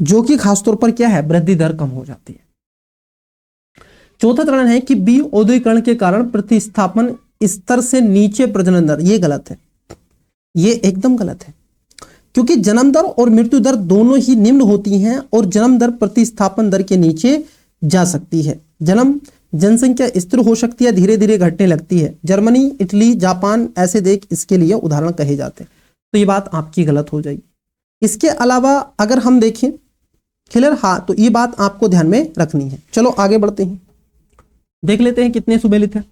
जो कि खासतौर पर क्या है, वृद्धि दर कम हो जाती है। चौथा चरण है कि औद्योगिकरण के कारण प्रतिस्थापन स्तर से नीचे प्रजनन दर, ये गलत है, ये एकदम गलत है, क्योंकि जन्म दर और मृत्यु दर दोनों ही निम्न होती हैं और जन्म दर प्रतिस्थापन दर के नीचे जा सकती है। जनसंख्या स्थिर हो सकती है, धीरे धीरे घटने लगती है। जर्मनी, इटली, जापान ऐसे देश इसके लिए उदाहरण कहे जाते हैं। तो ये बात आपकी गलत हो जाएगी। इसके अलावा अगर हम देखें, क्लियर, हाँ, तो ये बात आपको ध्यान में रखनी है। चलो आगे बढ़ते हैं, देख लेते हैं कितने सुमेलित है।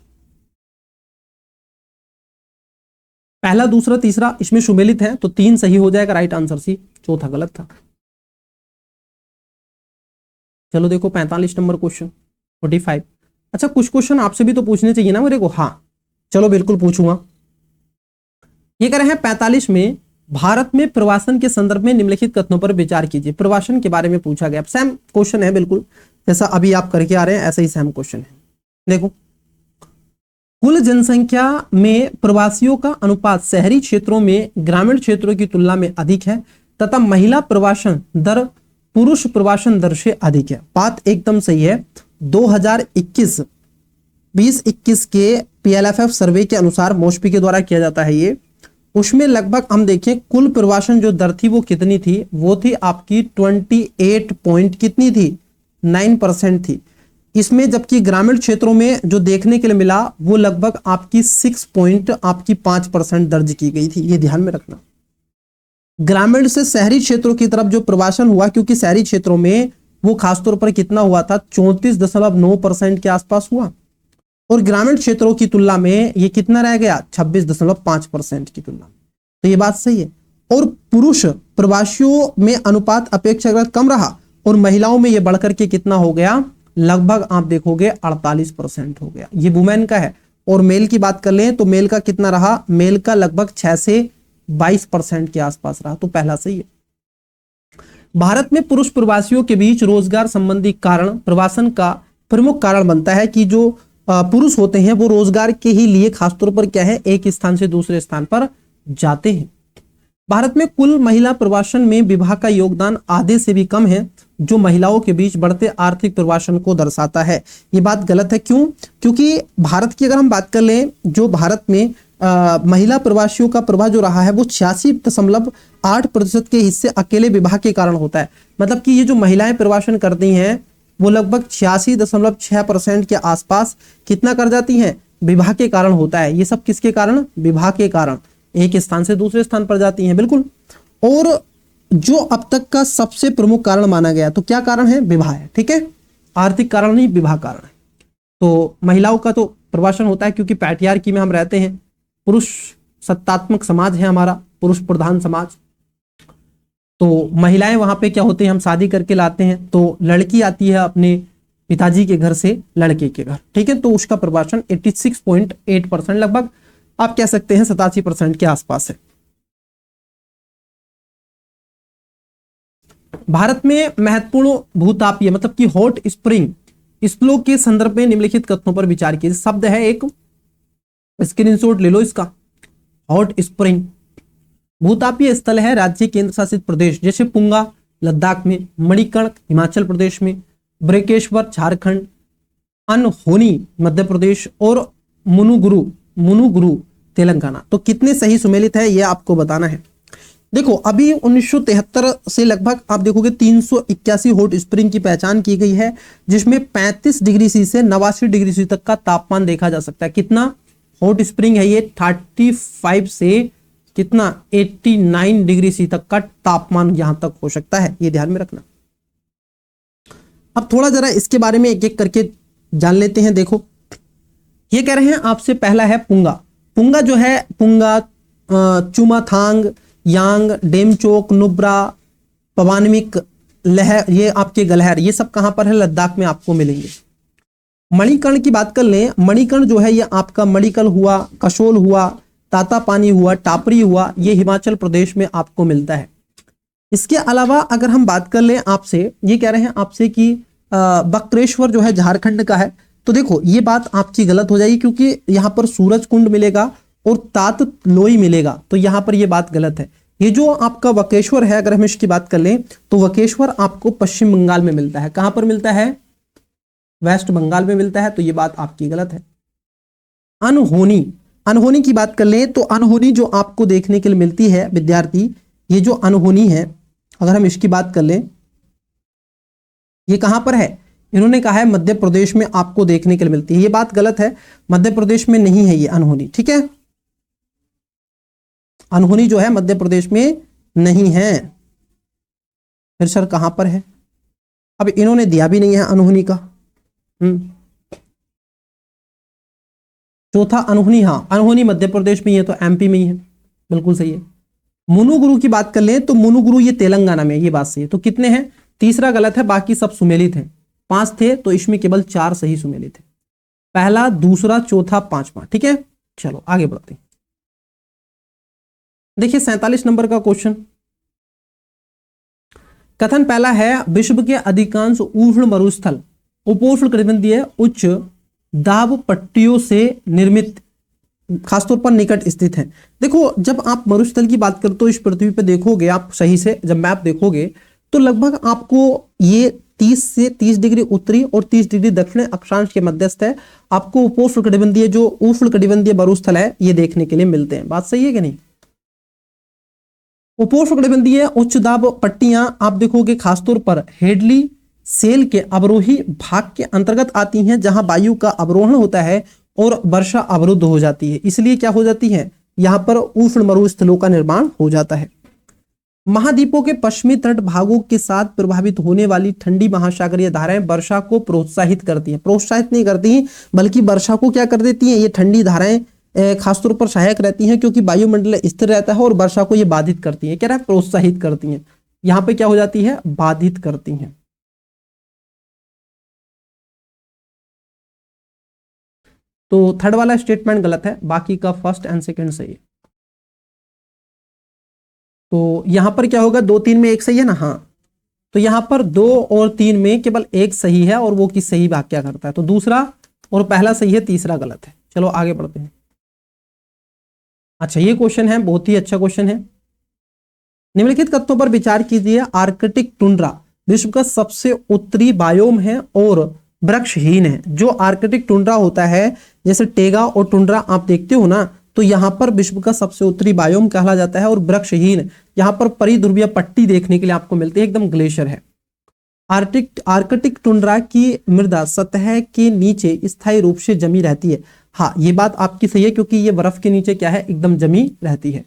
पहला, दूसरा, तीसरा इसमें सुमेलित है तो 3 सही हो जाएगा, राइट आंसर सी। चौथा गलत था। चलो देखो 45 नंबर क्वेश्चन, 45। अच्छा, कुछ क्वेश्चन आपसे भी तो पूछने चाहिए ना मेरे को। हाँ चलो बिल्कुल पूछूंगा। ये कह रहे हैं 45 में भारत में प्रवासन के संदर्भ में निम्नलिखित कथनों पर विचार कीजिए। प्रवासन के बारे में पूछा गया, सेम क्वेश्चन है बिल्कुल जैसा अभी आप करके आ रहे हैं, ऐसा ही सेम क्वेश्चन है। देखो, कुल जनसंख्या में प्रवासियों का अनुपात शहरी क्षेत्रों में ग्रामीण क्षेत्रों की तुलना में अधिक है तथा महिला प्रवासन दर पुरुष प्रवासन दर से अधिक है। बात एकदम सही है। 2021 के PLFF सर्वे के अनुसार मॉस्पी के द्वारा किया जाता है ये, उसमें लगभग हम देखें कुल प्रवासन जो दर थी वो कितनी थी, वो थी आपकी 28 पॉइंट कितनी थी, 9% थी इसमें, जबकि ग्रामीण क्षेत्रों में जो देखने के लिए मिला वो लगभग आपकी 5% दर्ज की गई थी। ये ध्यान में रखना। ग्रामीण से शहरी क्षेत्रों की तरफ जो प्रवासन हुआ, क्योंकि शहरी क्षेत्रों में वो खासतौर पर कितना हुआ था, 34.9% के आसपास हुआ, और ग्रामीण क्षेत्रों की तुलना में ये कितना रह गया, 26.5% की तुलना में। तो ये बात सही है। और पुरुष प्रवासियों में अनुपात अपेक्षाकृत कम रहा और महिलाओं में ये बढ़कर के कितना हो गया, लगभग आप देखोगे 48% हो गया। ये वुमेन का है। और मेल की बात कर लें तो मेल का कितना रहा, मेल का लगभग 6 से 22% के आसपास रहा। तो पहला सही है। भारत में पुरुष प्रवासियों के बीच रोजगार संबंधी कारण प्रवासन का प्रमुख कारण बनता है कि जो पुरुष होते हैं वो रोजगार के ही लिए खासतौर पर क्या है, एक स्थान से दूसरे स्थान पर जाते हैं। भारत में कुल महिला प्रवासन में विवाह का योगदान आधे से भी कम है जो महिलाओं के बीच बढ़ते आर्थिक प्रवासन को दर्शाता है। ये बात गलत है। क्यों? क्योंकि भारत की अगर हम बात कर लें, जो भारत में महिला प्रवासियों का प्रवाह जो रहा है वो 86.8% के हिस्से अकेले विवाह के कारण होता है। मतलब कि ये जो महिलाएं प्रवासन करती हैं वो लगभग 86.6% के आसपास कितना कर जाती हैं? विवाह के कारण होता है। ये सब किसके कारण? विवाह के कारण एक स्थान से दूसरे स्थान पर जाती हैं। बिल्कुल। और जो अब तक का सबसे प्रमुख कारण माना गया, तो क्या कारण है? विवाह है। ठीक है, आर्थिक कारण नहीं, विवाह कारण है। तो महिलाओं का तो प्रवासन होता है क्योंकि पैट्रियार्की में हम रहते हैं, पुरुष सत्तात्मक समाज है हमारा, पुरुष प्रधान समाज। तो महिलाएं वहां पे क्या होते हैं, हम शादी करके लाते हैं, तो लड़की आती है अपने पिताजी के घर से लड़के के घर। ठीक है, तो उसका प्रवासन 86.8% लगभग आप कह सकते हैं 87% के आसपास है। भारत में महत्वपूर्ण भूतापीय मतलब कि हॉट स्प्रिंग श्लोक के संदर्भ में निम्नलिखित कथनों पर विचार कीजिए। शब्द है, एक स्क्रीनशॉट ले लो इसका। हॉट स्प्रिंग भूतापीय स्थल है राज्य केंद्र शासित प्रदेश जैसे पुंगा लद्दाख में, मणिकर्ण हिमाचल प्रदेश में, ब्रकेश्वर झारखंड, अनहोनी मध्य प्रदेश और मुनुगुरु तेलंगाना। तो कितने सही सुमेलित है ये आपको बताना है। देखो अभी 1973 से लगभग आप देखोगे 381 हॉट स्प्रिंग की पहचान की गई है, जिसमें 35 डिग्री सी से 89 डिग्री सी तक का तापमान देखा जा सकता है। कितना हॉट स्प्रिंग है ये? 35 से कितना 89 डिग्री सी तक का तापमान यहां तक हो सकता है, ये ध्यान में रखना। अब थोड़ा जरा इसके बारे में एक एक करके जान लेते हैं। देखो ये कह रहे हैं आपसे, पहला है पुंगा। पुंगा जो है, पुंगा, चुमाथांग, यांग, डेमचोक, नुब्रा, पवानमिक, लहर, ये आपके गलहर, ये सब कहां पर है? लद्दाख में आपको मिलेंगे। मणिकर्ण की बात कर लें, मणिकर्ण जो है ये आपका मणिकल हुआ, कसोल हुआ, तातापानी हुआ, टापरी हुआ, ये हिमाचल प्रदेश में आपको मिलता है। इसके अलावा अगर हम बात कर लें आपसे, ये कह रहे हैं आपसे कि बक्रेश्वर जो है झारखंड का है। तो देखो ये बात आपकी गलत हो जाएगी क्योंकि यहां पर सूरज कुंड मिलेगा और तात लोई मिलेगा, तो यहां पर ये बात गलत है। ये जो आपका वकेश्वर है, अगर हम इसकी बात कर लें तो वकेश्वर आपको पश्चिम बंगाल में मिलता है। कहां पर मिलता है? वेस्ट बंगाल में मिलता है, तो ये बात आपकी गलत है। अनहोनी, अनहोनी की बात कर लें तो अनहोनी जो आपको देखने के लिए मिलती है विद्यार्थी, ये जो अनहोनी है अगर हम इसकी बात कर लें, ये कहां पर है? इन्होंने कहा है मध्य प्रदेश में आपको देखने के लिए मिलती है। ये बात गलत है, मध्य प्रदेश में नहीं है ये अनहोनी। ठीक है, अनहोनी जो है मध्य प्रदेश में नहीं है। फिर सर कहां पर है? अब इन्होंने दिया भी नहीं है अनहोनी का। चौथा अनहोनी, हाँ अनहोनी मध्य प्रदेश में ही है, तो एमपी में ही है, बिल्कुल सही है। मुनुगुरु की बात कर लें तो मुनुगुरु ये तेलंगाना में, ये बात सही है। तो कितने हैं? तीसरा गलत है, बाकी सब सुमेलित हैं। 5 थे तो इसमें केवल 4 सही सुमेलित है। पहला, दूसरा, चौथा, पांचवा। ठीक है, चलो आगे बढ़ते हैं। देखिए 47 नंबर का क्वेश्चन। कथन पहला है, विश्व के अधिकांश उष्ण मरुस्थल उपोष्ण कटिबंधीय उच्च दाब पट्टियों से निर्मित खासतौर पर निकट स्थित है। देखो जब आप मरुस्थल की बात करते हो इस पृथ्वी पे देखोगे आप सही से, जब मैप देखोगे तो लगभग आपको ये 30 से 30 डिग्री उत्तरी और 30 डिग्री दक्षिण अक्षांश के मध्यस्थ है। आपको उपोष्ण कटिबंधीय जो उष्ण कटिबंधीय मरुस्थल है ये देखने के लिए मिलते हैं। बात सही है कि नहीं? उपोष्ण कटिबंधीय उच्च दाब पट्टियां आप देखोगे खासतौर पर हेडली सेल के अवरोही भाग के अंतर्गत आती हैं, जहां वायु का अवरोहण होता है और वर्षा अवरुद्ध हो जाती है। इसलिए क्या हो जाती है? यहां पर उष्ण मरुस्थलों का निर्माण हो जाता है। महाद्वीपों के पश्चिमी तट भागों के साथ प्रभावित होने वाली ठंडी महासागरीय धाराएं वर्षा को प्रोत्साहित करती हैं। प्रोत्साहित नहीं करती बल्कि वर्षा को क्या कर देती हैं? ये ठंडी धाराएं खासतौर पर सहायक रहती हैं क्योंकि वायुमंडल स्थिर रहता है और वर्षा को ये बाधित करती हैं। क्या रहा? प्रोत्साहित करती हैं। यहां पे क्या हो जाती है? बाधित करती हैं। तो थर्ड वाला स्टेटमेंट गलत है, बाकी का फर्स्ट एंड सेकंड सही है। तो यहां पर क्या होगा? 2 3 में एक सही है ना? हाँ, तो यहां पर 2 और 3 में केवल एक सही है और वो किस सही व्याख्या करता है। तो दूसरा और पहला सही है, तीसरा गलत है। चलो आगे बढ़ते हैं। अच्छा ये क्वेश्चन है, बहुत ही अच्छा क्वेश्चन है। निम्नलिखित तत्वों पर विचार कीजिए। आर्कटिक टुंड्रा विश्व का सबसे उत्तरी बायोम है और वृक्षहीन है। जो आर्कटिक टुंड्रा होता है, जैसे टेगा और टुंड्रा आप देखते हो ना, तो यहाँ पर विश्व का सबसे उत्तरी बायोम कहला जाता है और वृक्षहीन, यहाँ पर परिध्रुवीय पट्टी देखने के लिए आपको मिलती है, एकदम ग्लेशियर है। आर्कटिक टुंड्रा की मृदा सतह के नीचे स्थायी रूप से जमी रहती है। हाँ, ये बात आपकी सही है, क्योंकि ये बर्फ के नीचे क्या है, एकदम जमी रहती है।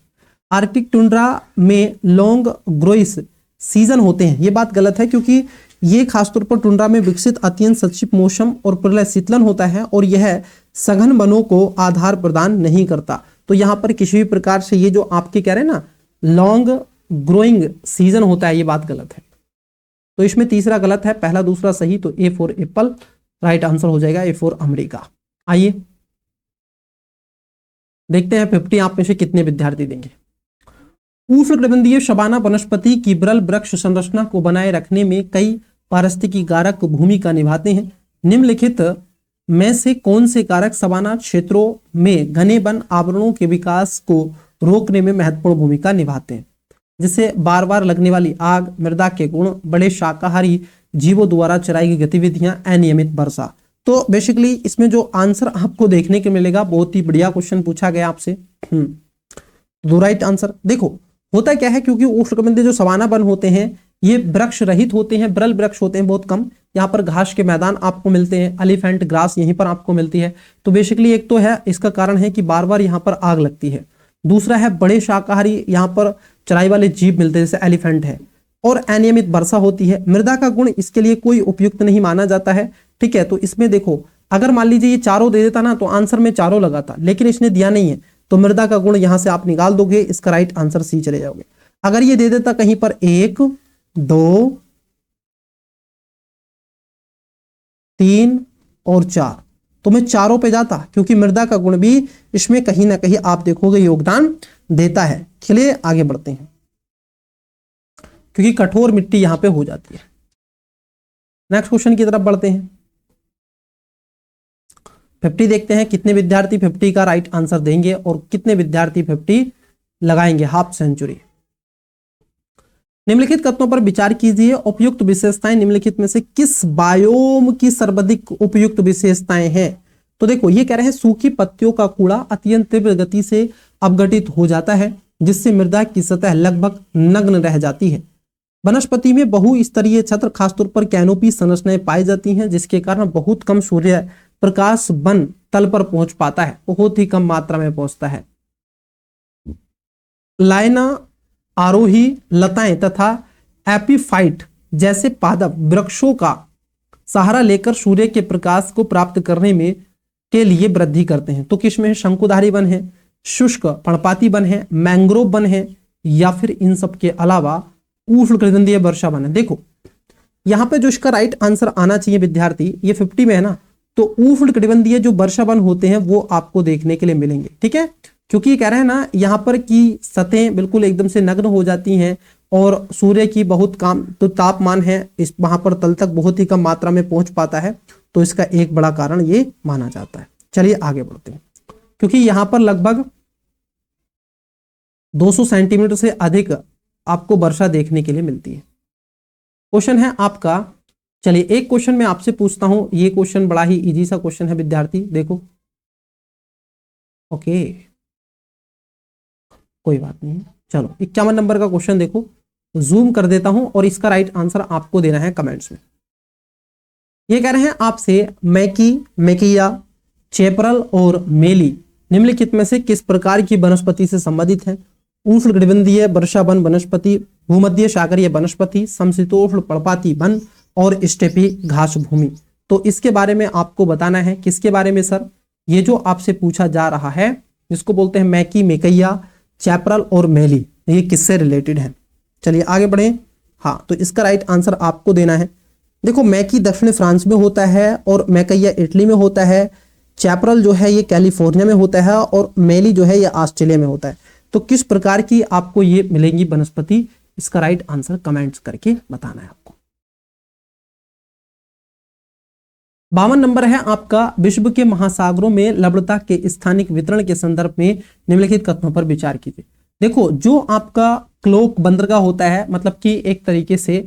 आर्कटिक टुंड्रा में लॉन्ग ग्रोइस सीजन होते हैं, ये बात गलत है, क्योंकि ये खासतौर पर टुंड्रा में विकसित अत्यंत सचिप मौसम और प्रलय शीतलन होता है और यह सघन वनों को आधार प्रदान नहीं करता। तो यहाँ पर किसी भी प्रकार से ये जो आपके कह रहे हैं ना लॉन्ग ग्रोइंग सीजन होता है, ये बात गलत है। तो इसमें तीसरा गलत है, पहला दूसरा सही, तो A for Apple right answer हो जाएगा, ए फॉर अमेरिका। आइए देखते हैं 50 आप में से कितने विद्यार्थी देंगे। उष्णकटिबंधीय शबाना वनस्पति की विरल वृक्ष संरचना को बनाए रखने में कई पारिस्थितिकी कारक भूमिका निभाते हैं। निम्नलिखित में से कौन से कारक सवाना क्षेत्रों में घने वन आवरणों के विकास को रोकने में महत्वपूर्ण भूमिका निभाते हैं? जैसे बार बार लगने वाली आग, मृदा के गुण, बड़े शाकाहारी जीवों द्वारा चराई की गतिविधियां, अनियमित वर्षा। तो बेसिकली इसमें जो आंसर आपको देखने को मिलेगा, बहुत ही बढ़िया क्वेश्चन पूछा गया आपसे। दो राइट आंसर। देखो होता क्या है, क्योंकि उष्णकटिबंधीय जो सवाना वन होते हैं ये वृक्ष रहित होते हैं, विरल वृक्ष होते हैं बहुत कम, यहाँ पर घास के मैदान आपको मिलते हैं, एलिफेंट ग्रास यहीं पर आपको मिलती है। तो बेसिकली एक तो है इसका कारण है कि बार बार यहाँ पर आग लगती है, दूसरा है बड़े शाकाहारी यहाँ पर चराई वाले जीव मिलते हैं जैसे एलिफेंट है, और अनियमित वर्षा होती है। मृदा का गुण इसके लिए कोई उपयुक्त नहीं माना जाता है, ठीक है। तो इसमें देखो अगर मान लीजिए ये चारों दे देता ना तो आंसर में चारों लगा था, लेकिन इसने दिया नहीं है, तो मृदा का गुण यहां से आप निकाल दोगे, इसका राइट आंसर सी चले जाओगे। अगर ये दे देता कहीं पर 1 2 3 और 4 तो मैं चारों पे जाता, क्योंकि मृदा का गुण भी इसमें कहीं ना कहीं आप देखोगे योगदान देता है। चलिए आगे बढ़ते हैं, क्योंकि कठोर मिट्टी यहां पे हो जाती है। नेक्स्ट क्वेश्चन की तरफ बढ़ते हैं। 50 देखते हैं कितने विद्यार्थी 50 का राइट आंसर देंगे और कितने विद्यार्थी 50 लगाएंगे हाफ सेंचुरी। निम्नलिखित कथनों पर विचार कीजिए। उपयुक्त विशेषताएं निम्नलिखित में से किस बायोम की सर्वाधिक उपयुक्त विशेषताएं हैं? तो देखो ये कह रहे हैं सूखी पत्तियों का कूड़ा अत्यंत तीव्र गति से अपघटित हो जाता है, जिससे मृदा की सतह लगभग नग्न रह जाती है। वनस्पति में बहुस्तरीय छत्र खासतौर पर कैनोपी संरचनाएं पाई जाती हैं, जिसके कारण बहुत कम सूर्य प्रकाश वन तल पर पहुंच पाता है, बहुत ही कम मात्रा में पहुंचता है। लाइना आरोही लताएं तथा एपीफाइट जैसे पादप वृक्षों का सहारा लेकर सूर्य के प्रकाश को प्राप्त करने में के लिए वृद्धि करते हैं। तो किसमें है? शंकुधारी वन है, शुष्क पर्णपाती वन है, मैंग्रोव वन है, या फिर इन सब के अलावा उष्णकटिबंधीय वर्षा वन है। देखो यहाँ पे जो इसका राइट आंसर आना चाहिए विद्यार्थी, ये 50 में है ना, तो उष्णकटिबंधीय जो वर्षा वन होते हैं वो आपको देखने के लिए मिलेंगे, ठीक है। क्योंकि ये कह रहे हैं ना यहाँ पर की सतहें बिल्कुल एकदम से नग्न हो जाती हैं और सूर्य की बहुत कम तो तापमान है इस वहां पर तल तक बहुत ही कम मात्रा में पहुंच पाता है, तो इसका एक बड़ा कारण ये माना जाता है। चलिए आगे बढ़ते हैं, क्योंकि यहाँ पर लगभग 200 सेंटीमीटर से अधिक आपको वर्षा देखने के लिए मिलती है। क्वेश्चन है आपका, चलिए एक क्वेश्चन मैं आपसे पूछता हूं, ये क्वेश्चन बड़ा ही इजी सा क्वेश्चन है विद्यार्थी, देखो। ओके कोई बात नहीं, चलो 51 नंबर का क्वेश्चन देखो, जूम कर देता हूं और इसका राइट आंसर आपको देना है कमेंट्स में। ये कह रहे हैं आपसे मैकी, मैकिया, चेपरल और मेली निम्नलिखित में से किस प्रकार की वनस्पति से संबंधित है? उष्णकटिबंधीय वर्षा वन वनस्पति, भूमध्य सागरीय वनस्पति, समशीतोष्ण पर्णपाती वन और स्टेपी घास भूमि। तो इसके बारे में आपको बताना है। किसके बारे में सर? ये जो आपसे पूछा जा रहा है जिसको बोलते हैं मैकी, मेकैया, चैपरल और मेली, ये किससे रिलेटेड है? चलिए आगे बढ़े। हाँ, तो इसका राइट आंसर आपको देना है। देखो मैकी दक्षिण फ्रांस में होता है और मैकैया इटली में होता है, चैपरल जो है ये कैलिफोर्निया में होता है और मेली जो है ये ऑस्ट्रेलिया में होता है। तो किस प्रकार की आपको ये मिलेंगी वनस्पति, इसका राइट आंसर कमेंट्स करके बताना है आपको। 52 नंबर है आपका, विश्व के महासागरों में लवणता के स्थानिक वितरण के संदर्भ में निम्नलिखित कथनों पर विचार कीजिए। देखो जो आपका क्लोक बंदरगाह होता है, मतलब कि एक तरीके से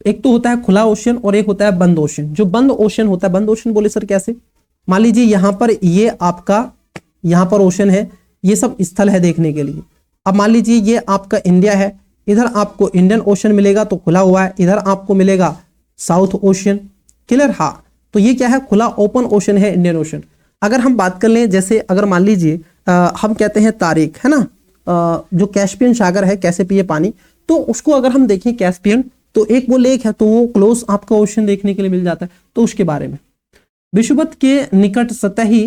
एक तो होता है खुला ओशन और एक होता है बंद ओशन। जो बंद ओशन होता है, बंद ओशन बोले सर कैसे, मान लीजिए यहां पर ये आपका, यहां पर ओशन है, ये सब स्थल है देखने के लिए। अब मान लीजिए ये आपका इंडिया है, इधर आपको इंडियन ओशन मिलेगा तो खुला हुआ है, इधर आपको मिलेगा साउथ ओशन। क्लियर? हाँ, तो ये क्या है, खुला ओपन ओशन है इंडियन ओशन। अगर हम बात कर लें, जैसे अगर मान लीजिए हम कहते हैं तारिक, है ना, जो कैस्पियन सागर है, कैसे पिए पानी, तो उसको अगर हम देखें कैस्पियन, तो एक वो लेक है, तो वो क्लोज आपका ओशन देखने के लिए मिल जाता है। तो उसके बारे में, विषुवत के निकट सतही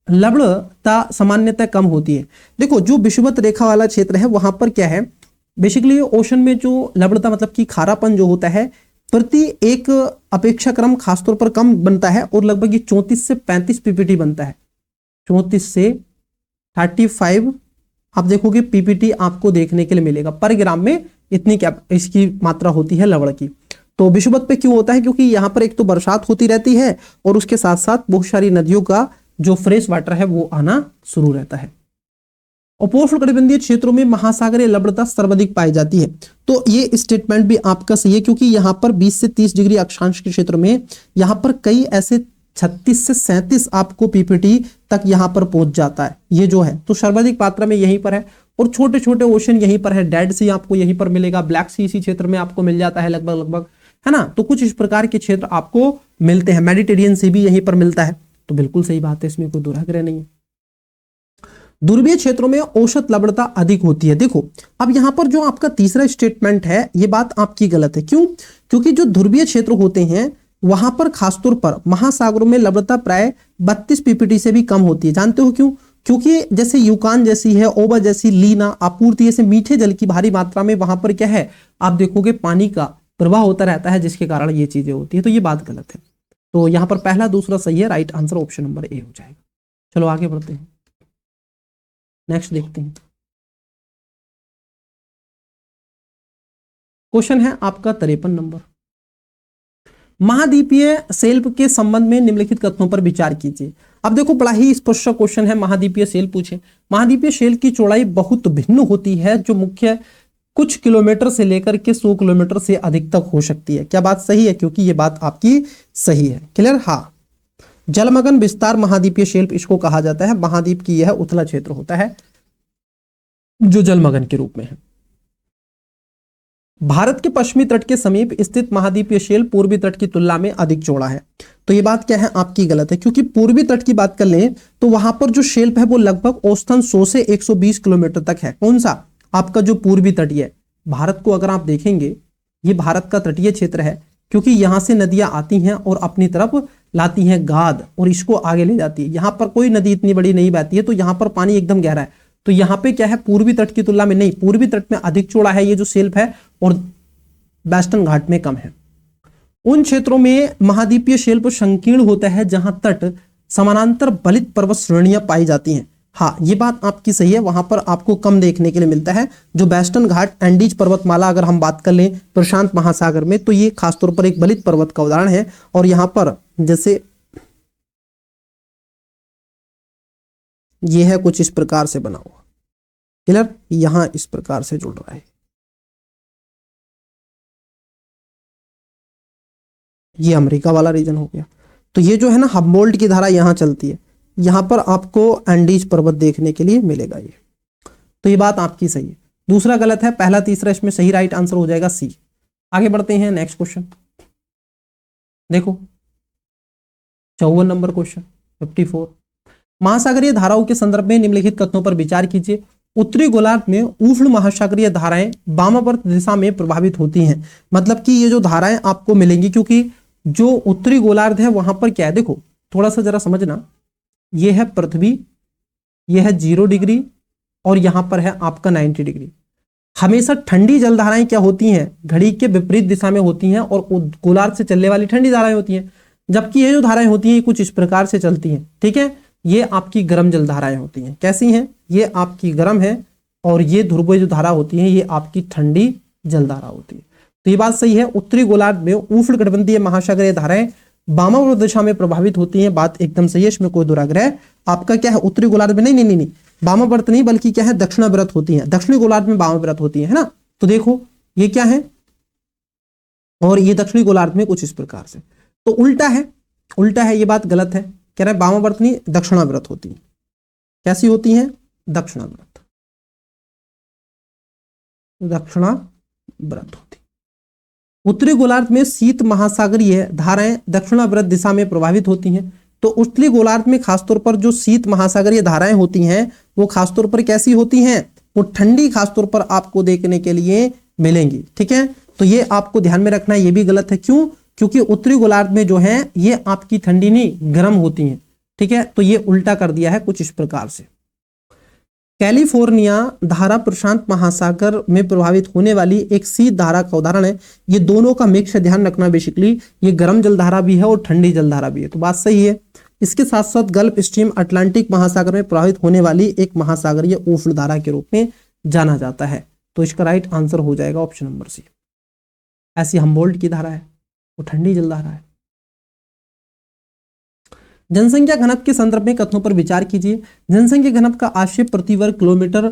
लवणता सामान्यतः कम होती है। देखो जो विषुवत रेखा वाला क्षेत्र है वहां पर क्या है, बेसिकली ओशन में जो लवणता मतलब कि खारापन जो होता है प्रति एक अपेक्षाक्रम खासतौर पर कम बनता है, और लगभग ये 34 से 35 पीपीटी बनता है। 34 से 35 आप देखोगे पीपीटी आपको देखने के लिए मिलेगा पर ग्राम में, इतनी क्या इसकी मात्रा होती है लवण की। तो विषुवत पे क्यों होता है, क्योंकि यहाँ पर एक तो बरसात होती रहती है और उसके साथ साथ बहुत सारी नदियों का जो फ्रेश वाटर है वो आना शुरू रहता है। उपोष्णकटिबंधीय क्षेत्रों में महासागरीय लवणता सर्वाधिक पाई जाती है। तो ये स्टेटमेंट भी आपका सही है, क्योंकि यहाँ पर 20 से 30 डिग्री अक्षांश के क्षेत्र में यहाँ पर कई ऐसे 36 से 37 आपको पीपीटी तक यहाँ पर पहुंच जाता है, ये जो है। तो सर्वाधिक मात्रा में यहीं पर है, और छोटे छोटे ओशन यहीं पर है, डेड सी आपको यहीं पर मिलेगा, ब्लैक सी इसी क्षेत्र में आपको मिल जाता है लगभग, है ना। तो कुछ इस प्रकार के क्षेत्र आपको मिलते हैं, मेडिटेरियन सी भी यहीं पर मिलता है। तो बिल्कुल सही बात है, इसमें कोई दुराग्रह नहीं है। ध्रुवीय क्षेत्रों में औसत लवणता अधिक होती है। देखो अब यहां पर जो आपका तीसरा स्टेटमेंट है, ये बात आपकी गलत है। क्यों? क्योंकि जो ध्रुवीय क्षेत्र होते हैं वहां पर खासतौर पर महासागरों में लवणता प्राय 32 पीपीटी से भी कम होती है। जानते हो क्यों? क्योंकि जैसे यूकान जैसी है, ओबा जैसी लीना आपूर्ति जैसे मीठे जल की भारी मात्रा में वहां पर क्या है, आप देखोगे पानी का प्रवाह होता रहता है, जिसके कारण ये चीजें होती है। तो ये बात गलत है। तो यहां पर पहला दूसरा सही है, right answer option number A हो जाएगा। चलो आगे बढ़ते हैं, नेक्स्ट देखते हैं। क्वेश्चन है आपका 53 नंबर। महाद्वीपीय शेल्फ के संबंध में निम्नलिखित कथनों पर विचार कीजिए। अब देखो बड़ा ही स्पष्ट क्वेश्चन है, महाद्वीपीय शेल्फ पूछे। महाद्वीपीय शेल्फ की चौड़ाई बहुत भिन्न होती है, जो मुख्य कुछ किलोमीटर से लेकर के 100 किलोमीटर से अधिक तक हो सकती है। क्या बात सही है? क्योंकि ये बात आपकी सही है। क्लियर? हाँ, जलमग्न विस्तार महाद्वीपीय शेल्फ इसको कहा जाता है। महाद्वीप की यह उथला क्षेत्र होता है जो जलमग्न के रूप में है। भारत के पश्चिमी तट के समीप स्थित महाद्वीपीय शेल्फ पूर्वी तट की तुलना में अधिक चौड़ा है। तो ये बात क्या है, आपकी गलत है, क्योंकि पूर्वी तट की बात कर लें तो वहां पर जो शेल्फ है वो लगभग औसतन 100 से 120 किलोमीटर तक है। कौन सा? आपका जो पूर्वी तटीय भारत को अगर आप देखेंगे, ये भारत का तटीय क्षेत्र है, क्योंकि यहां से नदियां आती हैं और अपनी तरफ लाती हैं गाद और इसको आगे ले जाती है। यहां पर कोई नदी इतनी बड़ी नहीं बहती है, तो यहां पर पानी एकदम गहरा है। तो यहां पे क्या है, पूर्वी तट की तुलना में नहीं, पूर्वी तट में अधिक चौड़ा है ये जो शेल्फ है, और वेस्टर्न घाट में कम है। उन क्षेत्रों में महाद्वीपीय शेल्फ संकीर्ण होता है जहां तट समानांतर बलित पर्वत श्रेणियां पाई जाती हैं। हाँ, ये बात आपकी सही है, वहां पर आपको कम देखने के लिए मिलता है। जो वेस्टर्न घाट एंडीज पर्वतमाला अगर हम बात कर लें प्रशांत महासागर में, तो ये खासतौर पर एक बलित पर्वत का उदाहरण है। और यहां पर जैसे ये है कुछ इस प्रकार से बना हुआ, क्लियर, यहां इस प्रकार से जुड़ रहा है। ये अमेरिका वाला रीजन हो गया। तो ये जो है ना हम्बोल्ट की धारा यहां चलती है, यहां पर आपको एंडीज पर्वत देखने के लिए मिलेगा ये। तो ये बात आपकी सही है, दूसरा गलत है, पहला तीसरा इसमें सही, राइट आंसर हो जाएगा सी। आगे बढ़ते हैं, नेक्स्ट क्वेश्चन देखो, 54 नंबर क्वेश्चन 54। महासागरीय धाराओं के संदर्भ में निम्नलिखित कथनों पर विचार कीजिए। उत्तरी गोलार्ध में उष्ण महासागरीय धाराएं वामावर्त दिशा में प्रभावित होती हैं। मतलब कि ये जो धाराएं आपको मिलेंगी, क्योंकि जो उत्तरी गोलार्ध है वहां पर क्या है, देखो थोड़ा सा जरा समझना, ये है पृथ्वी, ये है 0 डिग्री और यहां पर है आपका 90 डिग्री। हमेशा ठंडी जलधाराएं क्या होती हैं, घड़ी के विपरीत दिशा में होती हैं, और गोलार्ध से चलने वाली ठंडी धाराएं होती हैं। जबकि ये जो धाराएं होती हैं ये कुछ इस प्रकार से चलती हैं, ठीक है। ये आपकी गर्म जलधाराएं होती हैं। कैसी हैं? ये आपकी गर्म है, और ये ध्रुवीय जो धारा होती है ये आपकी ठंडी जलधारा होती है। तो ये बात सही है, उत्तरी गोलार्ध में उष्णकटिबंधीय महासागरीय धाराएं वामावर्त दिशा में प्रभावित होती हैं। बात एकदम सही है, इसमें कोई दुराग्रह आपका क्या है, उत्तरी गोलार्ध में नहीं, वामावर्त नहीं, बल्कि क्या है, दक्षिणावर्त होती है। दक्षिणी गोलार्ध में वामावर्त होती है ना। तो देखो ये क्या है, और ये दक्षिणी गोलार्ध में कुछ इस प्रकार से। तो उल्टा है, उल्टा है, ये बात गलत है। कह रहे हैं वामावर्त नहीं, दक्षिणावर्त होती है। कैसी होती हैं? दक्षिणावर्त, दक्षिणावर्त होती। उत्तरी गोलार्ध में शीत महासागरीय धाराएं दक्षिणावर्त दिशा में प्रवाहित होती हैं। तो उत्तरी गोलार्ध में खासतौर पर जो शीत महासागरीय धाराएं होती हैं वो खासतौर पर कैसी होती हैं? वो ठंडी खासतौर पर आपको देखने के लिए मिलेंगी। ठीक है, तो ये आपको ध्यान में रखना है, ये भी गलत है। क्यों? क्योंकि उत्तरी गोलार्ध में जो है ये आपकी ठंडी नहीं गर्म होती हैं। ठीक है, तो ये उल्टा कर दिया है कुछ इस प्रकार से। कैलिफोर्निया धारा प्रशांत महासागर में प्रभावित होने वाली एक शीत धारा का उदाहरण है। ये दोनों का मिक्स है, ध्यान रखना। बेसिकली ये गर्म जलधारा भी है और ठंडी जलधारा भी है, तो बात सही है। इसके साथ साथ गल्फ स्ट्रीम अटलांटिक महासागर में प्रभावित होने वाली एक महासागरीय उष्ण धारा के रूप में जाना जाता है। तो इसका राइट आंसर हो जाएगा ऑप्शन नंबर सी। ऐसी हम्बोल्ट की धारा है, वो ठंडी जलधारा है। जनसंख्या घनत्व के संदर्भ में कथनों पर विचार कीजिए। जनसंख्या घनत्व का आशय प्रति वर्ग किलोमीटर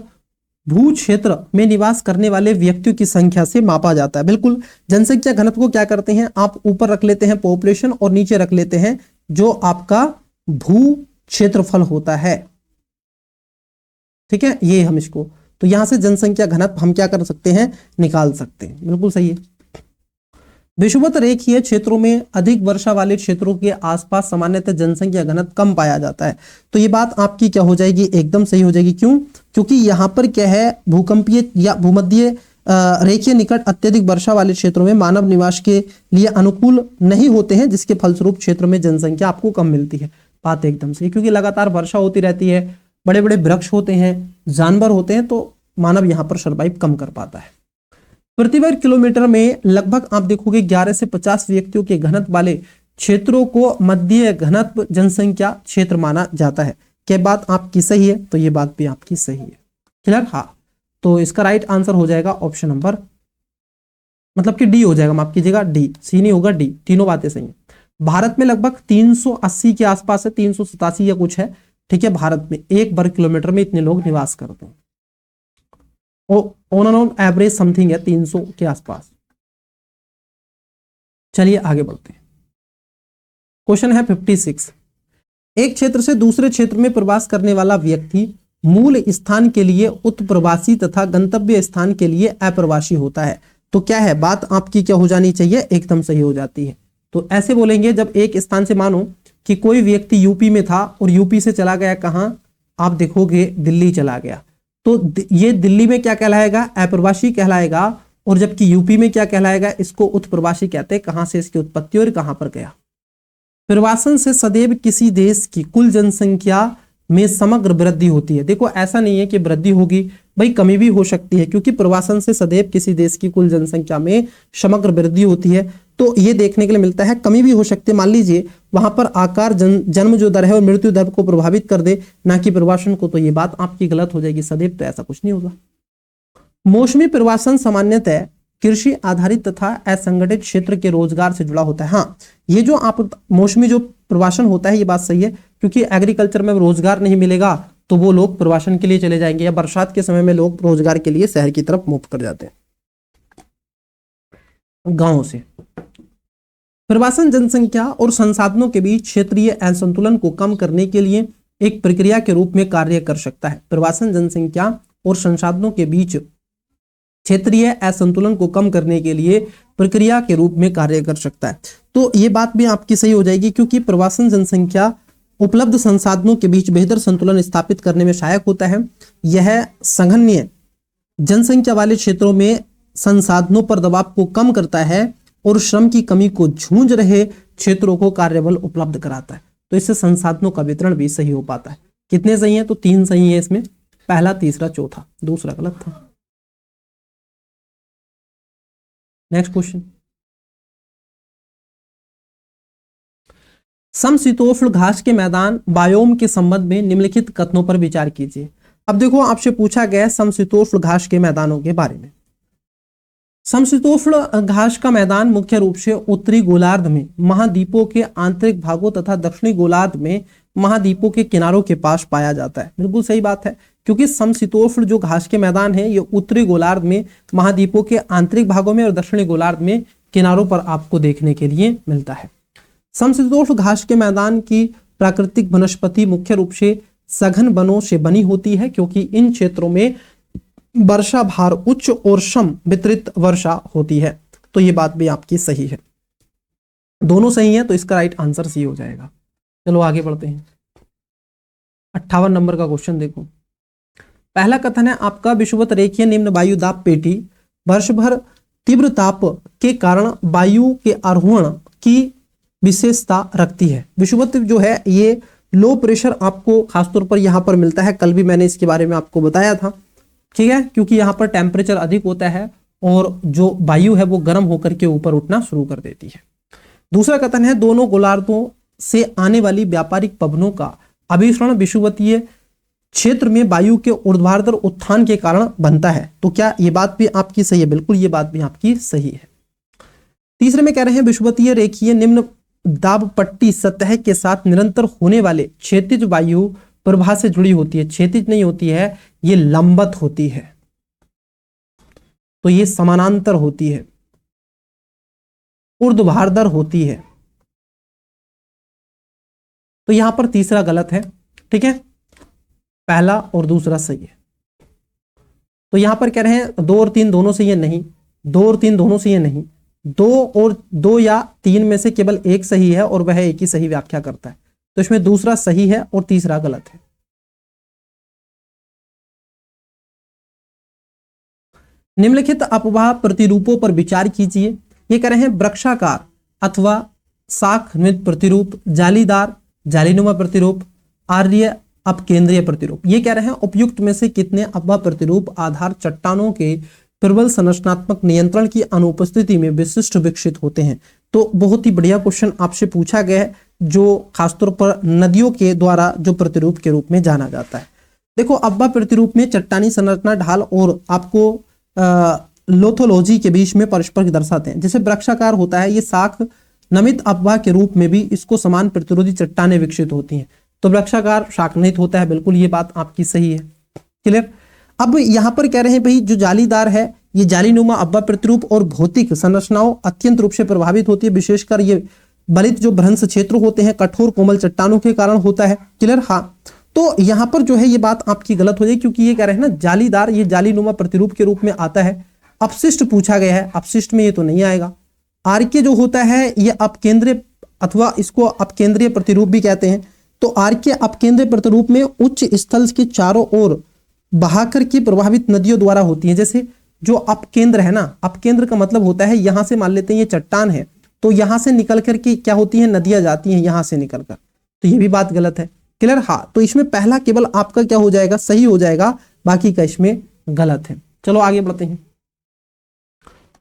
भू क्षेत्र में निवास करने वाले व्यक्तियों की संख्या से मापा जाता है। बिल्कुल, जनसंख्या घनत्व को क्या करते हैं आप? ऊपर रख लेते हैं पॉपुलेशन और नीचे रख लेते हैं जो आपका भू क्षेत्रफल होता है। ठीक है, ये हम इसको, तो यहां से जनसंख्या घनत्व हम क्या कर सकते हैं? निकाल सकते हैं। बिल्कुल सही है। विषुवत रेखीय क्षेत्रों में अधिक वर्षा वाले क्षेत्रों के आसपास सामान्यतः जनसंख्या घनत्व कम पाया जाता है। तो ये बात आपकी क्या हो जाएगी? एकदम सही हो जाएगी। क्यों? क्योंकि यहाँ पर क्या है, भूकंपीय या भूमध्य रेखीय निकट अत्यधिक वर्षा वाले क्षेत्रों में मानव निवास के लिए अनुकूल नहीं होते हैं, जिसके फलस्वरूप क्षेत्र में जनसंख्या आपको कम मिलती है। बात एकदम सही, क्योंकि लगातार वर्षा होती रहती है, बड़े बड़े वृक्ष होते हैं, जानवर होते हैं, तो मानव यहाँ पर सर्वाइव कम कर पाता है। प्रति वर्ग किलोमीटर में लगभग आप देखोगे 11 से 50 व्यक्तियों के घनत्व वाले क्षेत्रों को मध्य घनत्व जनसंख्या क्षेत्र माना जाता है। क्या बात आपकी सही है? तो ये बात भी आपकी सही है। क्लियर? हाँ, तो इसका राइट आंसर हो जाएगा ऑप्शन नंबर, मतलब कि डी हो जाएगा, माफ कीजिएगा डी, सी नहीं होगा, डी। तीनों बातें सही है। भारत में लगभग 380 के आसपास है, 387 या कुछ है। ठीक है, भारत में 1 वर्ग किलोमीटर में इतने लोग निवास करते हैं। On an on average something है 300 के आसपास। चलिए आगे बढ़ते हैं। क्वेश्चन है 56। एक क्षेत्र से दूसरे क्षेत्र में प्रवास करने वाला व्यक्ति मूल स्थान के लिए उत्प्रवासी तथा गंतव्य स्थान के लिए अप्रवासी होता है। तो क्या है बात आपकी? क्या हो जानी चाहिए? एकदम सही हो जाती है। तो ऐसे बोलेंगे, जब एक स्थान से मानो कि कोई व्यक्ति यूपी में था और यूपी से चला गया कहां? आप देखोगे दिल्ली चला गया, तो ये दिल्ली में क्या कहलाएगा? अप्रवासी कहलाएगा। और जबकि यूपी में क्या कहलाएगा? इसको उत्प्रवासी कहते हैं। कहां से इसकी उत्पत्ति और कहां पर गया? प्रवासन से सदैव किसी देश की कुल जनसंख्या में समग्र वृद्धि होती है। देखो, ऐसा नहीं है कि वृद्धि होगी, भाई कमी भी हो सकती है, क्योंकि प्रवासन से सदैव किसी देश की कुल जनसंख्या में समग्र वृद्धि होती है। तो ये देखने के लिए मिलता है, कमी भी हो सकती है। मान लीजिए वहां पर आकार जन्म जो दर है और मृत्यु दर को प्रभावित कर दे, ना कि प्रवासन को, तो ये बात आपकी गलत हो जाएगी। सदैव तो ऐसा कुछ नहीं होगा। मौसमी प्रवासन सामान्यतः कृषि आधारित तथा असंगठित क्षेत्र के रोजगार से जुड़ा होता है। हाँ, ये जो आप मौसमी जो प्रवासन होता है, ये बात सही है, क्योंकि एग्रीकल्चर में रोजगार नहीं मिलेगा तो वो लोग प्रवासन के लिए चले जाएंगे, या बरसात के समय में लोग रोजगार के लिए शहर की तरफ मूव कर जाते हैं गांवों से। प्रवासन जनसंख्या और संसाधनों के बीच क्षेत्रीय असंतुलन को कम करने के लिए एक प्रक्रिया के रूप में कार्य कर सकता है। प्रवासन जनसंख्या और संसाधनों के बीच क्षेत्रीय असंतुलन को कम करने के लिए प्रक्रिया के रूप में कार्य कर सकता है। तो ये बात भी आपकी सही हो जाएगी, क्योंकि प्रवासन जनसंख्या उपलब्ध संसाधनों के बीच बेहतर संतुलन स्थापित करने में सहायक होता है। यह संघन्य जनसंख्या वाले क्षेत्रों में संसाधनों पर दबाव को कम करता है और श्रम की कमी को जूझ रहे क्षेत्रों को कार्यबल उपलब्ध कराता है। तो इससे संसाधनों का वितरण भी सही हो पाता है। कितने सही हैं? तो 3 सही है इसमें, पहला, तीसरा, चौथा, दूसरा गलत था। नेक्स्ट क्वेश्चन, समशीतोष्ण घास के मैदान बायोम के संबंध में निम्नलिखित कथनों पर विचार कीजिए। अब देखो, आपसे पूछा गया समशीतोष्ण घास के मैदानों के बारे में। समशीतोष्ण घास का मैदान मुख्य रूप से उत्तरी गोलार्ध में महाद्वीपों के आंतरिक भागों तथा दक्षिणी गोलार्ध में महाद्वीपों के किनारों के पास पाया जाता है। बिल्कुल सही बात है, क्योंकि समशीतोष्ण जो घास के मैदान है ये उत्तरी गोलार्ध में महाद्वीपों के आंतरिक भागों में और दक्षिणी गोलार्ध में किनारों पर आपको देखने के लिए मिलता है। समशीतोष्ण घास के मैदान की प्राकृतिक वनस्पति मुख्य रूप से सघन वनों से बनी होती है, क्योंकि इन क्षेत्रों में वर्षा भार उच्च और सम वितरित वर्षा होती है। तो ये बात भी आपकी सही है, दोनों सही है, तो इसका राइट आंसर सी हो जाएगा। चलो आगे बढ़ते हैं। 58 नंबर का क्वेश्चन देखो। पहला कथन है आपका, विषुवत रेखीय निम्न वायु दाब पेटी वर्ष भर तीव्र ताप के कारण वायु के आरोहण की विशेषता रखती है। विषुवत जो है ये लो प्रेशर आपको खासतौर पर यहाँ पर मिलता है, कल भी मैंने इसके बारे में आपको बताया था, ठीक है, क्योंकि यहाँ पर टेम्परेचर अधिक होता है और जो वायु है वो गर्म होकर के ऊपर उठना शुरू कर देती है। दूसरा कथन है, दोनों गोलार्धों से आने वाली व्यापारिक पवनों का अभिसरण विषुवतीय क्षेत्र में वायु के ऊर्ध्वाधर उत्थान के कारण बनता है। तो क्या ये बात भी आपकी सही है? बिल्कुल ये बात भी आपकी सही है। तीसरे में कह रहे हैं, विषुवतीय रेखीय निम्न दाब पट्टी सतह के साथ निरंतर होने वाले क्षैतिज वायु प्रवाह से जुड़ी होती है। क्षैतिज नहीं होती है, ये लंबवत होती है, तो ये समानांतर होती है, ऊर्ध्वाधर होती है। तो यहां पर तीसरा गलत है, ठीक है, पहला और दूसरा सही है। तो यहां पर कह रहे हैं 2 और 3 दोनों सही है, नहीं, 2 और 3 दोनों सही है, नहीं, 2 या 3 में से केवल एक सही है और वह एक ही सही व्याख्या करता है। तो इसमें दूसरा सही है और तीसरा गलत है। निम्नलिखित अपवाह प्रतिरूपों पर विचार कीजिए। ये कह रहे हैं, वृक्षाकार अथवा शाख नृत्य प्रतिरूप, जालीदार जालीनुमा प्रतिरूप, आर्य अपकेंद्रीय प्रतिरूप। ये कह रहे हैं, उपयुक्त में से कितने अपवाह प्रतिरूप आधार चट्टानों के प्रबल संरचनात्मक नियंत्रण की अनुपस्थिति में विशिष्ट विकसित होते हैं। तो बहुत ही बढ़िया क्वेश्चन आपसे पूछा गया है, जो खासतौर पर नदियों के द्वारा जो प्रतिरूप के रूप में जाना जाता है। देखो, अपवाह प्रतिरूप में चट्टानी संरचना, ढाल और आपको लोथोलॉजी के बीच में परस्पर दर्शाते हैं। जैसे वृक्षाकार होता है, ये शाख नमित अपवाह के रूप में भी इसको समान प्रतिरोधी चट्टानें विकसित होती हैं। तो वृक्षाकार शाखनित होता है, बिल्कुल ये बात आपकी सही है। क्लियर। अब यहां पर कह रहे हैं भाई, जो जालीदार है ये जालीनुमा अपवाह प्रतिरूप और भौतिक संरचनाओं अत्यंत रूप से प्रभावित होती है। विशेषकर ये बलित जो भ्रंश क्षेत्र होते हैं कठोर कोमल चट्टानों के कारण होता है। क्लियर। हाँ, तो यहां पर जो है ये बात आपकी गलत हो जाएगी, क्योंकि ये कह रहे हैं ना जालीदार, ये जालीनुमा प्रतिरूप के रूप में आता है। अपशिष्ट पूछा गया है, अपशिष्ट में ये तो नहीं आएगा। आर्के जो होता है ये अपकेंद्रीय अथवा इसको अपकेंद्रीय प्रतिरूप भी कहते हैं। तो आर्के अपकेंद्रीय प्रतिरूप में उच्च स्थल के चारों ओर बहाकर की प्रभावित नदियों द्वारा होती है। जैसे जो अपकेंद्र है ना, अपकेंद्र का मतलब होता है यहां से मान लेते हैं ये चट्टान है, तो यहां से निकल करके क्या होती है, नदियां जाती हैं यहां से निकलकर। तो ये भी बात गलत है। क्लियर। हाँ, तो इसमें पहला केवल आपका क्या हो जाएगा, सही हो जाएगा, बाकी का इसमें गलत है। चलो आगे बढ़ते हैं।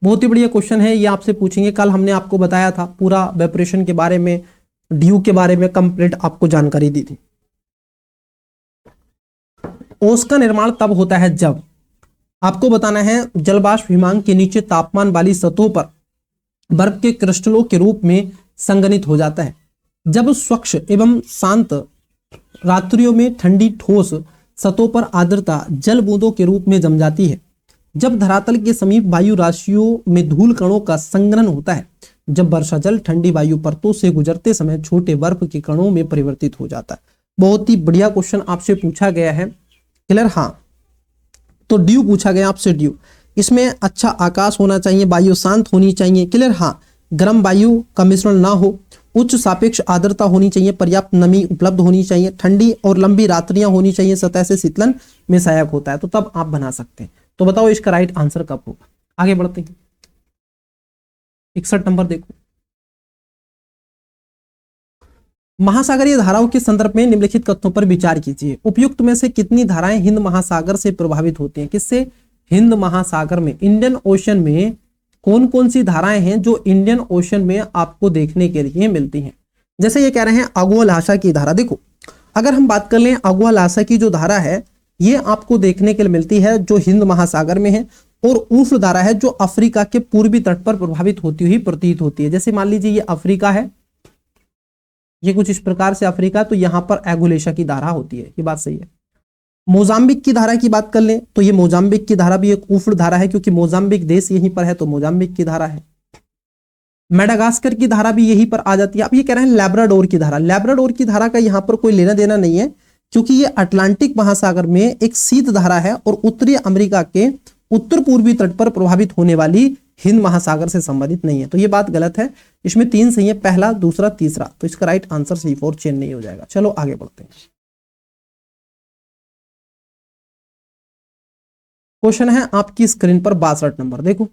बहुत ही बढ़िया क्वेश्चन है, ये आपसे पूछेंगे। कल हमने आपको बताया था पूरा वेपरेशन के बारे में, ड्यू के बारे में कंप्लीट आपको जानकारी दी थी। ओस का निर्माण तब होता है जब आपको बताना है जलवाष्प हिमांक के नीचे तापमान वाली सतहों पर बर्फ के क्रिस्टलों के रूप में संघनित हो जाता है। जब स्वच्छ एवं शांत रात्रियों में ठंडी ठोस सतहों पर आर्द्रता जल बूंदों के रूप में जम जाती है। जब धरातल के समीप वायु राशियों में धूल कणों का संघनन होता है। जब वर्षा जल ठंडी वायु परतों से गुजरते समय छोटे बर्फ के कणों में परिवर्तित हो जाता है। बहुत ही बढ़िया क्वेश्चन आपसे पूछा गया है। क्लियर। हाँ, तो ड्यू पूछा गया आपसे, ड्यू इसमें अच्छा आकाश होना चाहिए, वायु शांत होनी चाहिए। क्लियर। हाँ, गर्म वायु का मिश्रण ना हो, उच्च सापेक्ष आर्द्रता होनी चाहिए, पर्याप्त नमी उपलब्ध होनी चाहिए, ठंडी और लंबी रात्रियां होनी चाहिए, सतह से शीतलन में सहायक होता है। तो तब आप बना सकते हैं। तो बताओ इसका राइट आंसर कब होगा। आगे बढ़ते हैं। 61 नंबर देखो। महासागरीय धाराओं के संदर्भ में निम्नलिखित कथनों पर विचार कीजिए। उपयुक्त में से कितनी धाराएं हिंद महासागर से प्रभावित होती हैं? किससे? हिंद महासागर में, इंडियन ओशन में कौन कौन सी धाराएं हैं जो इंडियन ओशन में आपको देखने के लिए मिलती हैं? जैसे ये कह रहे हैं अगुआ लासा की धारा। देखो, अगर हम बात कर लें अगुआ लासा की जो धारा है ये आपको देखने के लिए मिलती है जो हिंद महासागर में है, और ऊष्ण धारा है जो अफ्रीका के पूर्वी तट पर प्रभावित होती हुई प्रतीत होती है। जैसे मान लीजिए ये अफ्रीका है, ये कुछ इस प्रकार से अफ्रीका, तो यहां पर एगुलेशा की धारा होती है। ये बात सही है। मोजाम्बिक की धारा की बात कर लें तो ये मोजाम्बिक की धारा भी एक उष्ण धारा है, क्योंकि मोजाम्बिक देश यहीं पर है, तो मोजाम्बिक की धारा है। मेडागास्कर की धारा भी यहीं पर आ जाती है। अब ये कह रहे हैं लैब्राडोर की धारा। लैब्राडोर की धारा का यहाँ पर कोई लेना देना नहीं है, क्योंकि ये अटलांटिक महासागर में एक शीत धारा है और उत्तरी अमेरिका के उत्तर पूर्वी तट पर प्रभावित होने वाली हिंद महासागर से संबंधित नहीं है। तो ये बात गलत है। इसमें 3 सही है, पहला, दूसरा, तीसरा। तो इसका राइट आंसर C4 चेन्नई हो जाएगा। चलो आगे बढ़ते हैं। क्वेश्चन है आपकी स्क्रीन पर 62 नंबर, देखो।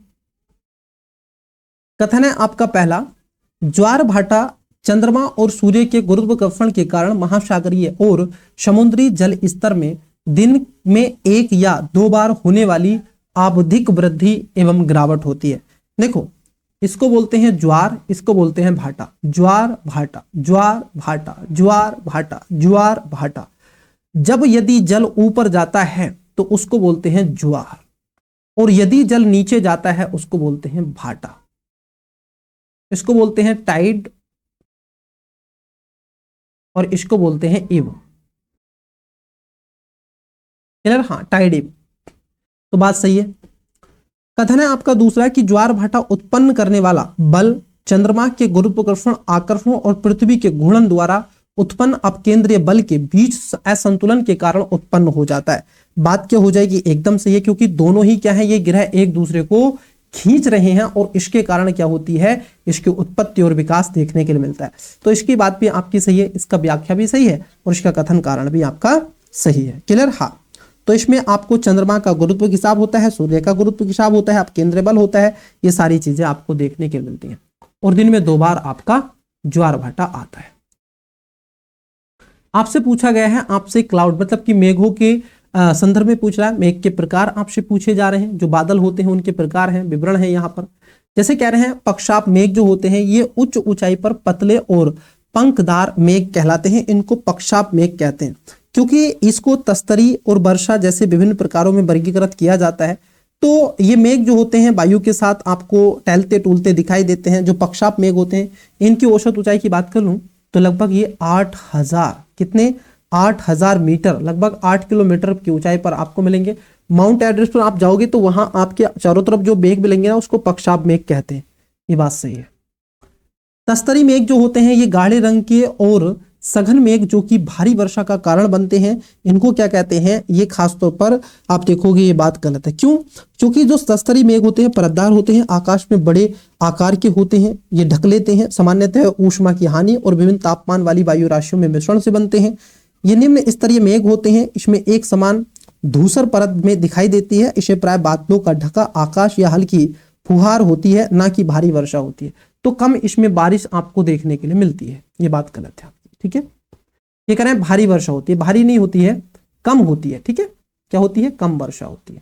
कथन है आपका पहला, ज्वार भाटा चंद्रमा और सूर्य के गुरुत्वाकर्षण के कारण महासागरीय और समुद्री जल स्तर में दिन में 1 या 2 बार होने वाली आवधिक वृद्धि एवं गिरावट होती है। देखो, इसको बोलते हैं ज्वार, इसको बोलते हैं भाटा। ज्वार भाटा, ज्वार भाटा, ज्वार भाटा, ज्वार भाटा। जब यदि जल ऊपर जाता है तो उसको बोलते हैं ज्वार, और यदि जल नीचे जाता है उसको बोलते हैं भाटा। इसको बोलते हैं टाइड और इसको बोलते हैं इव। क्लियर? हाँ, टाइड इव। तो बात सही है। कथन है आपका दूसरा कि ज्वार भाटा उत्पन्न करने वाला बल चंद्रमा के गुरुत्वाकर्षण आकर्षण और पृथ्वी के घूर्णन द्वारा उत्पन्न अपकेंद्रीय बल के बीच असंतुलन के कारण उत्पन्न हो जाता है। बात क्या हो जाएगी? एकदम सही है, क्योंकि दोनों ही क्या है, ये ग्रह एक दूसरे को खींच रहे हैं और इसके कारण क्या होती है, इसकी उत्पत्ति और विकास देखने के लिए मिलता है। तो इसकी बात भी आपकी सही है, इसका व्याख्या भी सही है और इसका कथन कारण भी आपका सही है। क्लियर? हाँ। तो इसमें आपको चंद्रमा का गुरुत्व की हिसाब होता है, सूर्य का गुरुत्व की हिसाब होता है, आप केंद्रीय बल होता है, ये सारी चीजें आपको देखने के लिए मिलती हैं। और दिन में 2 बार आपका ज्वार भाटा आता है। आपसे पूछा गया है, आपसे क्लाउड मतलब कि मेघों के संदर्भ में पूछ रहा है। मेघ के प्रकार आपसे पूछे जा रहे हैं, जो बादल होते हैं उनके प्रकार हैं, विवरण है यहाँ पर। जैसे कह रहे हैं पक्षाप मेघ जो होते हैं ये उच्च ऊंचाई पर पतले और पंखदार मेघ कहलाते हैं, इनको पक्षाप मेघ कहते हैं, क्योंकि इसको तस्तरी और वर्षा जैसे विभिन्न प्रकारों में वर्गीकृत किया जाता है। तो ये मेघ जो होते हैं वायु के साथ आपको टहलते टूलते दिखाई देते हैं। जो पक्षाप मेघ होते हैं इनकी औसत ऊंचाई की बात कर लूं तो लगभग ये 8000, कितने, 8000 मीटर, लगभग 8 किलोमीटर की ऊंचाई पर आपको मिलेंगे। माउंट एवरेस्ट पर आप जाओगे तो वहां आपके चारों तरफ जो मेघ मिलेंगे ना उसको पक्षाप मेघ कहते हैं। ये बात सही है। तस्तरी मेघ जो होते हैं ये गाढ़े रंग के और सघन मेघ जो कि भारी वर्षा का कारण बनते हैं, इनको क्या कहते हैं, ये खासतौर पर आप देखोगे ये बात गलत है। क्यों? क्योंकि जो तस्तरी मेघ होते हैं परतदार होते हैं, आकाश में बड़े आकार के होते हैं, ये ढक लेते हैं, सामान्यतः ऊष्मा की हानि और विभिन्न तापमान वाली वायु राशियों में मिश्रण से बनते हैं। ये निम्न स्तरीय मेघ होते हैं, इसमें एक समान धूसर परत में दिखाई देती है। इसे प्राय बादलों का ढका आकाश या हल्की फुहार होती है, ना कि भारी वर्षा होती है। तो कम इसमें बारिश आपको देखने के लिए मिलती है। ये बात गलत है, ठीक है। ये कह रहे हैं भारी वर्षा होती है, भारी नहीं होती है, कम होती है, ठीक है। क्या होती है? कम वर्षा होती है।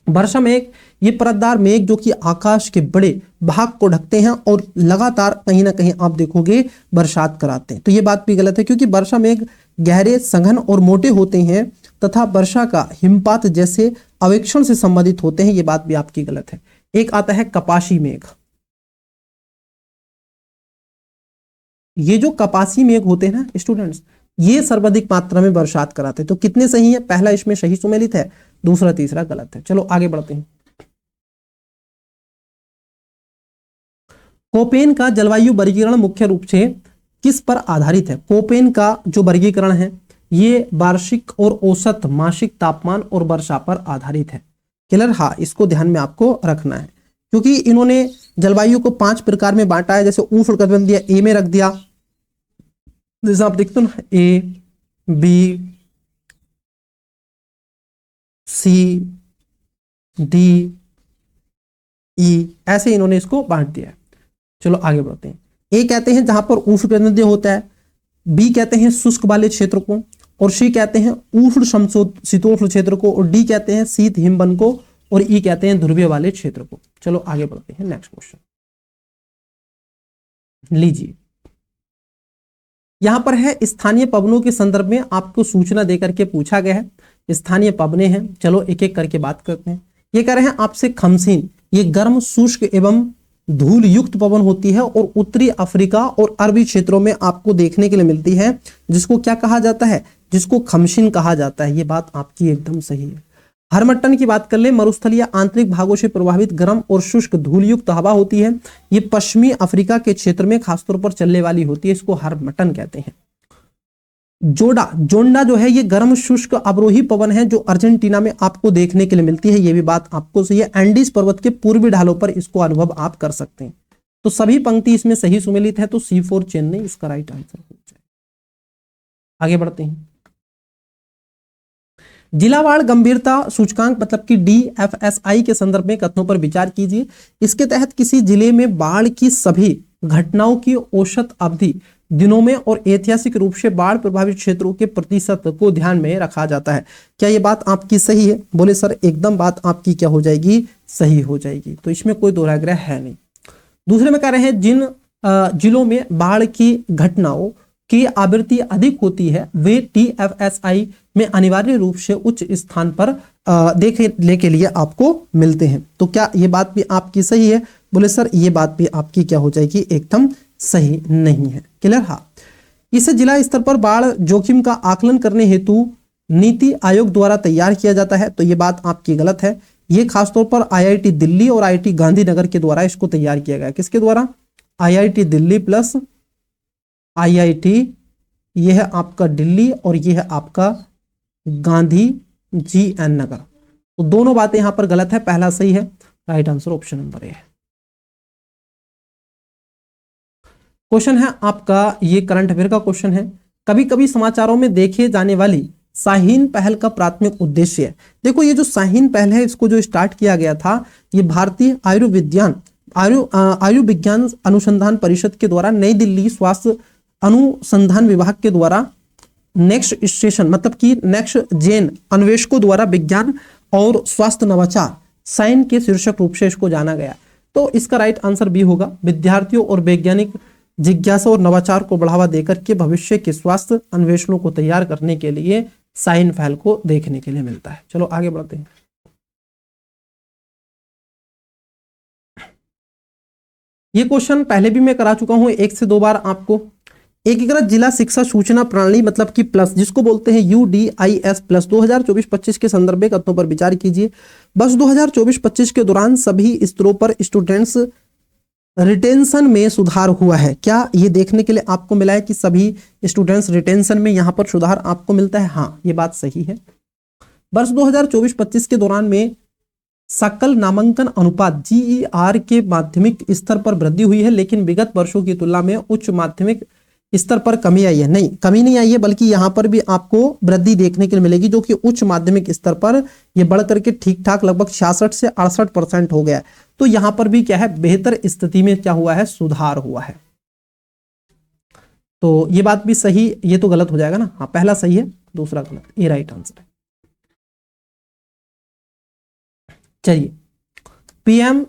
वर्षा मेघ ये परतदार मेघ जो कि आकाश के बड़े भाग को ढकते हैं और लगातार कहीं ना कहीं आप देखोगे बरसात कराते हैं। तो ये बात भी गलत है, क्योंकि वर्षा मेघ गहरे, सघन और मोटे होते हैं तथा वर्षा का हिमपात जैसे अवेक्षण से संबंधित होते हैं। ये बात भी आपकी गलत है। एक आता है कपासी मेघ। ये जो कपासी मेघ होते हैं ना स्टूडेंट्स, ये सर्वाधिक मात्रा में बरसात कराते हैं। तो कितने सही है? पहला इसमें सही सुमेलित है, दूसरा तीसरा गलत है। चलो आगे बढ़ते हैं। कोपेन का जलवायु वर्गीकरण मुख्य रूप से किस पर आधारित है? कोपेन का जो वर्गीकरण है ये वार्षिक और औसत मासिक तापमान और वर्षा पर आधारित है। क्लियर? हाँ, इसको ध्यान में आपको रखना है, क्योंकि इन्होंने जलवायु को 5 प्रकार में बांटा है। जैसे उष्णकटिबंधीय दिया, ए में रख दिया, जैसे आप देखते हो ना, ए, बी, सी, डी, ई, ऐसे इन्होंने इसको बांट दिया है। चलो आगे बढ़ते हैं। ए कहते हैं जहां पर उष्णकटिबंधीय होता है, बी कहते हैं शुष्क वाले क्षेत्र को, और सी कहते हैं उष्ण शीतोष्ण क्षेत्र को, और डी कहते हैं शीत हिमवन को, और ई कहते हैं ध्रुवीय वाले क्षेत्र को। चलो आगे बढ़ते हैं। नेक्स्ट क्वेश्चन लीजिए, यहां पर है स्थानीय पवनों के संदर्भ में आपको सूचना देकर के पूछा गया है। स्थानीय पवने हैं, चलो एक एक करके बात करते हैं। ये कह रहे हैं आपसे खमसीन, ये गर्म, शुष्क एवं धूल युक्त पवन होती है और उत्तरी अफ्रीका और अरबी क्षेत्रों में आपको देखने के लिए मिलती है, जिसको क्या कहा जाता है? जिसको खमसीन कहा जाता है। ये बात आपकी एकदम सही है। हरमट्टन की बात कर ले, मरुस्थलीय आंतरिक भागों से प्रभावित गर्म और शुष्क धूलयुक्त हवा होती है। ये पश्चिमी अफ्रीका के क्षेत्र में खासतौर पर चलने वाली होती है, इसको हरमट्टन कहते हैं। जोंडा जो है ये गर्म शुष्क अवरोही पवन है जो अर्जेंटीना में आपको देखने के लिए मिलती है। ये भी बात आपको सही है। एंडीज पर्वत के पूर्वी ढालों पर इसको अनुभव आप कर सकते हैं। तो सभी पंक्ति इसमें सही सुमेलित है, तो C4 चेन्नई इसका राइट आंसर हो जाएगा। आगे बढ़ते हैं। जिलावार गंभीरता सूचकांक मतलब कि DFSI के संदर्भ में कथनों पर विचार कीजिए। इसके तहत किसी जिले में बाढ़ की सभी घटनाओं की औसत अवधि दिनों में और ऐतिहासिक रूप से बाढ़ प्रभावित क्षेत्रों के प्रतिशत को ध्यान में रखा जाता है। क्या ये बात आपकी सही है? बोले सर एकदम बात आपकी क्या हो जाएगी? सही हो जाएगी। तो इसमें कोई दोहराग्रह है नहीं। दूसरे में कह रहे हैं जिन जिलों में बाढ़ की घटनाओं की आवृत्ति अधिक होती है वे DFSI में अनिवार्य रूप से उच्च स्थान पर देखने के लिए आपको मिलते हैं। तो क्या ये बात भी आपकी सही है? बोले सर ये बात भी आपकी क्या हो जाएगी? एकदम सही नहीं है। क्लियर? हाँ, इसे जिला स्तर पर बाढ़ जोखिम का आकलन करने हेतु नीति आयोग द्वारा तैयार किया जाता है। तो ये बात आपकी गलत है। ये खासतौर पर IIT दिल्ली और IIT गांधीनगर के द्वारा इसको तैयार किया गया। किसके द्वारा? IIT दिल्ली प्लस IIT, ये है आपका दिल्ली और ये है आपका गांधी GN नगर। तो दोनों बातें यहां पर गलत है, पहला सही है। Right answer option number A है। क्वेश्चन है आपका, ये करंट अफेयर का क्वेश्चन है। कभी कभी समाचारों में देखे जाने वाली शाहीन पहल का प्राथमिक उद्देश्य है। देखो ये जो शाहीन पहल है इसको जो स्टार्ट किया गया था ये भारतीय आयुर्विज्ञान अनुसंधान परिषद के द्वारा नई दिल्ली स्वास्थ्य अनुसंधान विभाग के द्वारा नेक्स्ट स्टेशन मतलब कि नेक्स्ट जेन अन्वेषकों द्वारा विज्ञान और स्वास्थ्य नवाचार साइन के शीर्षक रूप से इसको जाना गया। तो इसका राइट आंसर बी होगा। विद्यार्थियों और वैज्ञानिक जिज्ञासा और नवाचार को बढ़ावा देकर के भविष्य के स्वास्थ्य अन्वेषणों को तैयार करने के लिए साइन पहल को देखने के लिए मिलता है। चलो आगे बढ़ते हैं। ये क्वेश्चन पहले भी मैं करा चुका हूं 1 से 2 बार आपको। एकीकृत जिला शिक्षा सूचना प्रणाली मतलब कि प्लस जिसको बोलते हैं UDIS प्लस 2024-25 के संदर्भ में कथनों पर विचार कीजिए। बस 2024-25 के दौरान सभी स्तरों पर स्टूडेंट्स रिटेंशन में सुधार हुआ है। क्या ये देखने के लिए आपको मिला है कि सभी स्टूडेंट्स रिटेंशन में यहाँ पर सुधार आपको मिलता है? हाँ, ये बात सही है। वर्ष 2024-25 के दौरान में सकल नामांकन अनुपात GER के माध्यमिक स्तर पर वृद्धि हुई है, लेकिन विगत वर्षों की तुलना में उच्च माध्यमिक स्तर पर कमी आई है। नहीं, कमी नहीं आई है, बल्कि यहाँ पर भी आपको वृद्धि देखने के लिए मिलेगी, जो कि उच्च माध्यमिक स्तर पर ये बढ़ करके ठीक ठाक लगभग 66 से 68% हो गया है। तो यहाँ पर भी क्या है, बेहतर स्थिति में क्या हुआ है, सुधार हुआ है। तो ये बात भी सही, ये तो गलत हो जाएगा ना। हाँ, पहला सही है, दूसरा गलत, ये राइट आंसर है। चलिए, PM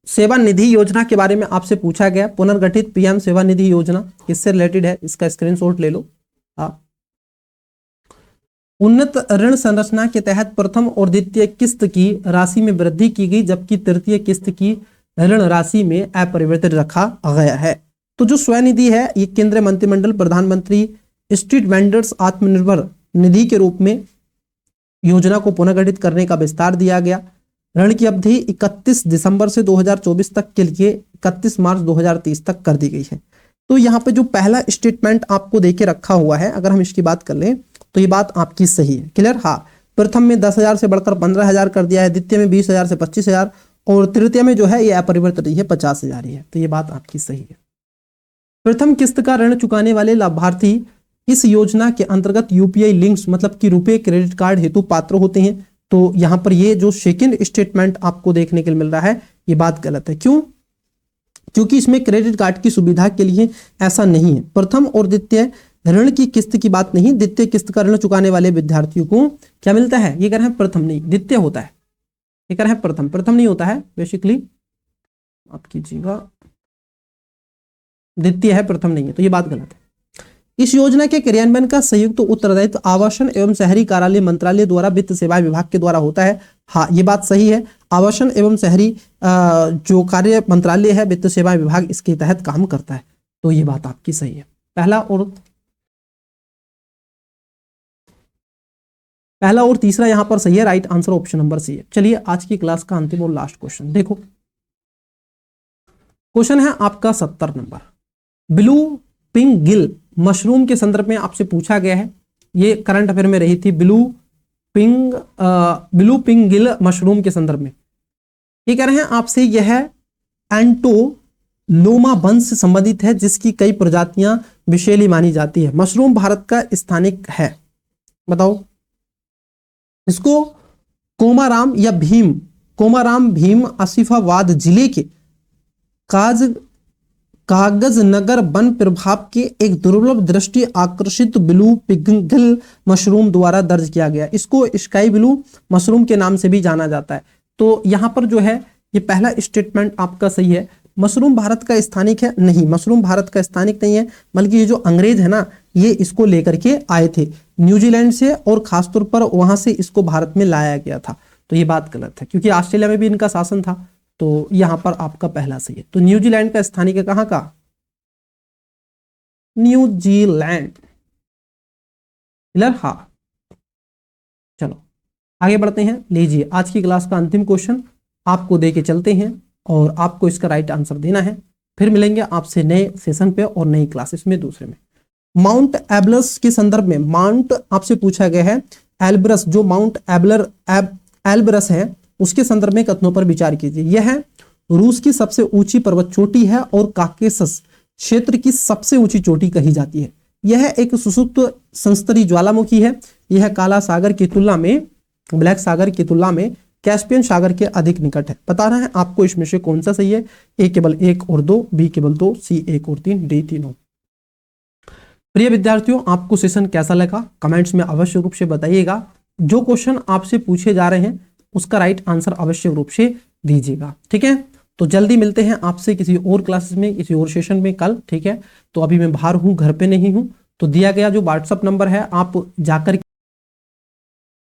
सेवा निधि योजना के बारे में आपसे पूछा गया। पुनर्गठित PM सेवा निधि योजना किससे रिलेटेड है, इसका स्क्रीनशॉट ले लो आप। उन्नत ऋण संरचना के तहत प्रथम और द्वितीय किस्त की राशि में वृद्धि की गई, जबकि तृतीय किस्त की ऋण राशि में अपरिवर्तित रखा गया है। तो जो स्वनिधि है ये केंद्रीय मंत्रिमंडल प्रधानमंत्री स्ट्रीट वेंडर्स आत्मनिर्भर निधि के रूप में योजना को पुनर्गठित करने का विस्तार दिया गया। ऋण की अवधि 31 दिसंबर से 2024 तक के लिए 31 मार्च 2030 तक कर दी गई है। तो यहाँ पे जो पहला स्टेटमेंट आपको देके रखा हुआ है, अगर हम इसकी बात कर लें तो ये बात आपकी सही है। क्लियर? हाँ, प्रथम में 10,000 से बढ़कर 15,000 कर दिया है, द्वितीय में 20,000 से 25,000 और तृतीय में जो है ये अपरिवर्तित है 50,000 ही है। तो ये बात आपकी सही है। प्रथम किस्त का ऋण चुकाने वाले लाभार्थी इस योजना के अंतर्गत UPI लिंक्स मतलब कि रुपए क्रेडिट कार्ड हेतु पात्र होते हैं। तो यहां पर ये जो सेकंड स्टेटमेंट आपको देखने के लिए मिल रहा है ये बात गलत है। क्यों? क्योंकि इसमें क्रेडिट कार्ड की सुविधा के लिए ऐसा नहीं है। प्रथम और द्वितीय ऋण की किस्त की बात नहीं, द्वितीय किस्त का ऋण चुकाने वाले विद्यार्थियों को क्या मिलता है, ये कह रहे हैं प्रथम नहीं द्वितीय होता है, ये कह रहे हैं प्रथम, प्रथम नहीं होता है बेसिकली, आप कीजिएगा द्वितीय है, प्रथम नहीं है। तो ये बात गलत है। इस योजना के क्रियान्वयन का संयुक्त उत्तरदायित्व आवासन एवं शहरी कार्यालय मंत्रालय द्वारा वित्त सेवा विभाग के द्वारा होता है। हाँ, ये बात सही है। आवासन एवं शहरी जो कार्य मंत्रालय है वित्त सेवा विभाग इसके तहत काम करता है। तो ये बात आपकी सही है। पहला और पहला और तीसरा यहां पर सही है, right answer option number c है। चलिए आज की क्लास का अंतिम और लास्ट क्वेश्चन देखो। क्वेश्चन है आपका 70 number. Blue pink Gill mushroom के संदर्भ में आपसे पूछा गया है, ये करंट अफेयर में रही थी। ब्लू पिंक गिल मशरूम के संदर्भ में ये कह रहे हैं आपसे, यह एंटोलोमा वंश से संबंधित है जिसकी कई प्रजातियां विषैली मानी जाती है। मशरूम भारत का स्थानिक है, बताओ इसको। कोमाराम भीम आसिफाबाद जिले के कागज नगर वन प्रभाग के एक दुर्लभ दृष्टि आकर्षित ब्लू पिंगल मशरूम द्वारा दर्ज किया गया। इसको स्काई ब्लू मशरूम के नाम से भी जाना जाता है। तो यहां पर जो है ये पहला स्टेटमेंट आपका सही है। मशरूम भारत का स्थानिक है नहीं, मशरूम भारत का स्थानिक नहीं है, बल्कि ये जो अंग्रेज है ना, ये इसको लेकर के आए थे न्यूजीलैंड से, और खासतौर पर वहां से इसको भारत में लाया गया था। तो ये बात गलत है, क्योंकि ऑस्ट्रेलिया में भी इनका शासन था। तो यहां पर आपका पहला सही है। तो न्यूजीलैंड का स्थानिक है कहां का? न्यूजीलैंड। क्लियर? हाँ, चलो आगे बढ़ते हैं। लीजिए आज की क्लास का अंतिम क्वेश्चन आपको दे के चलते हैं, और आपको इसका राइट आंसर देना है। फिर मिलेंगे आपसे नए सेशन पे और नई क्लासेस में, दूसरे में। माउंट एल्ब्रस के संदर्भ में, माउंट आपसे पूछा गया है, एल्ब्रस जो माउंट एल्ब्रस है उसके संदर्भ में कथनों पर विचार कीजिए। यह रूस की सबसे ऊंची पर्वत चोटी है और काकेशस क्षेत्र की सबसे ऊंची चोटी कही जाती है। यह एक सुसुप्त संस्तरी ज्वालामुखी है। यह काला सागर की तुलना में, ब्लैक सागर की तुलना में कैस्पियन सागर के अधिक निकट है। बता रहा है आपको इसमें से कौन सा सही है। ए केवल 1 और 2, बी केवल 2, सी 1 और 3, डी 3। प्रिय विद्यार्थियों, आपको सेशन कैसा लगा कमेंट्स में अवश्य रूप से बताइएगा। जो क्वेश्चन आपसे पूछे जा रहे हैं उसका राइट आंसर अवश्य रूप से दीजिएगा, ठीक है। तो जल्दी मिलते हैं आपसे किसी और क्लासेस में, किसी और सेशन में कल, ठीक है। तो अभी मैं बाहर हूं, घर पे नहीं हूं। तो दिया गया जो व्हाट्सअप नंबर है आप जाकर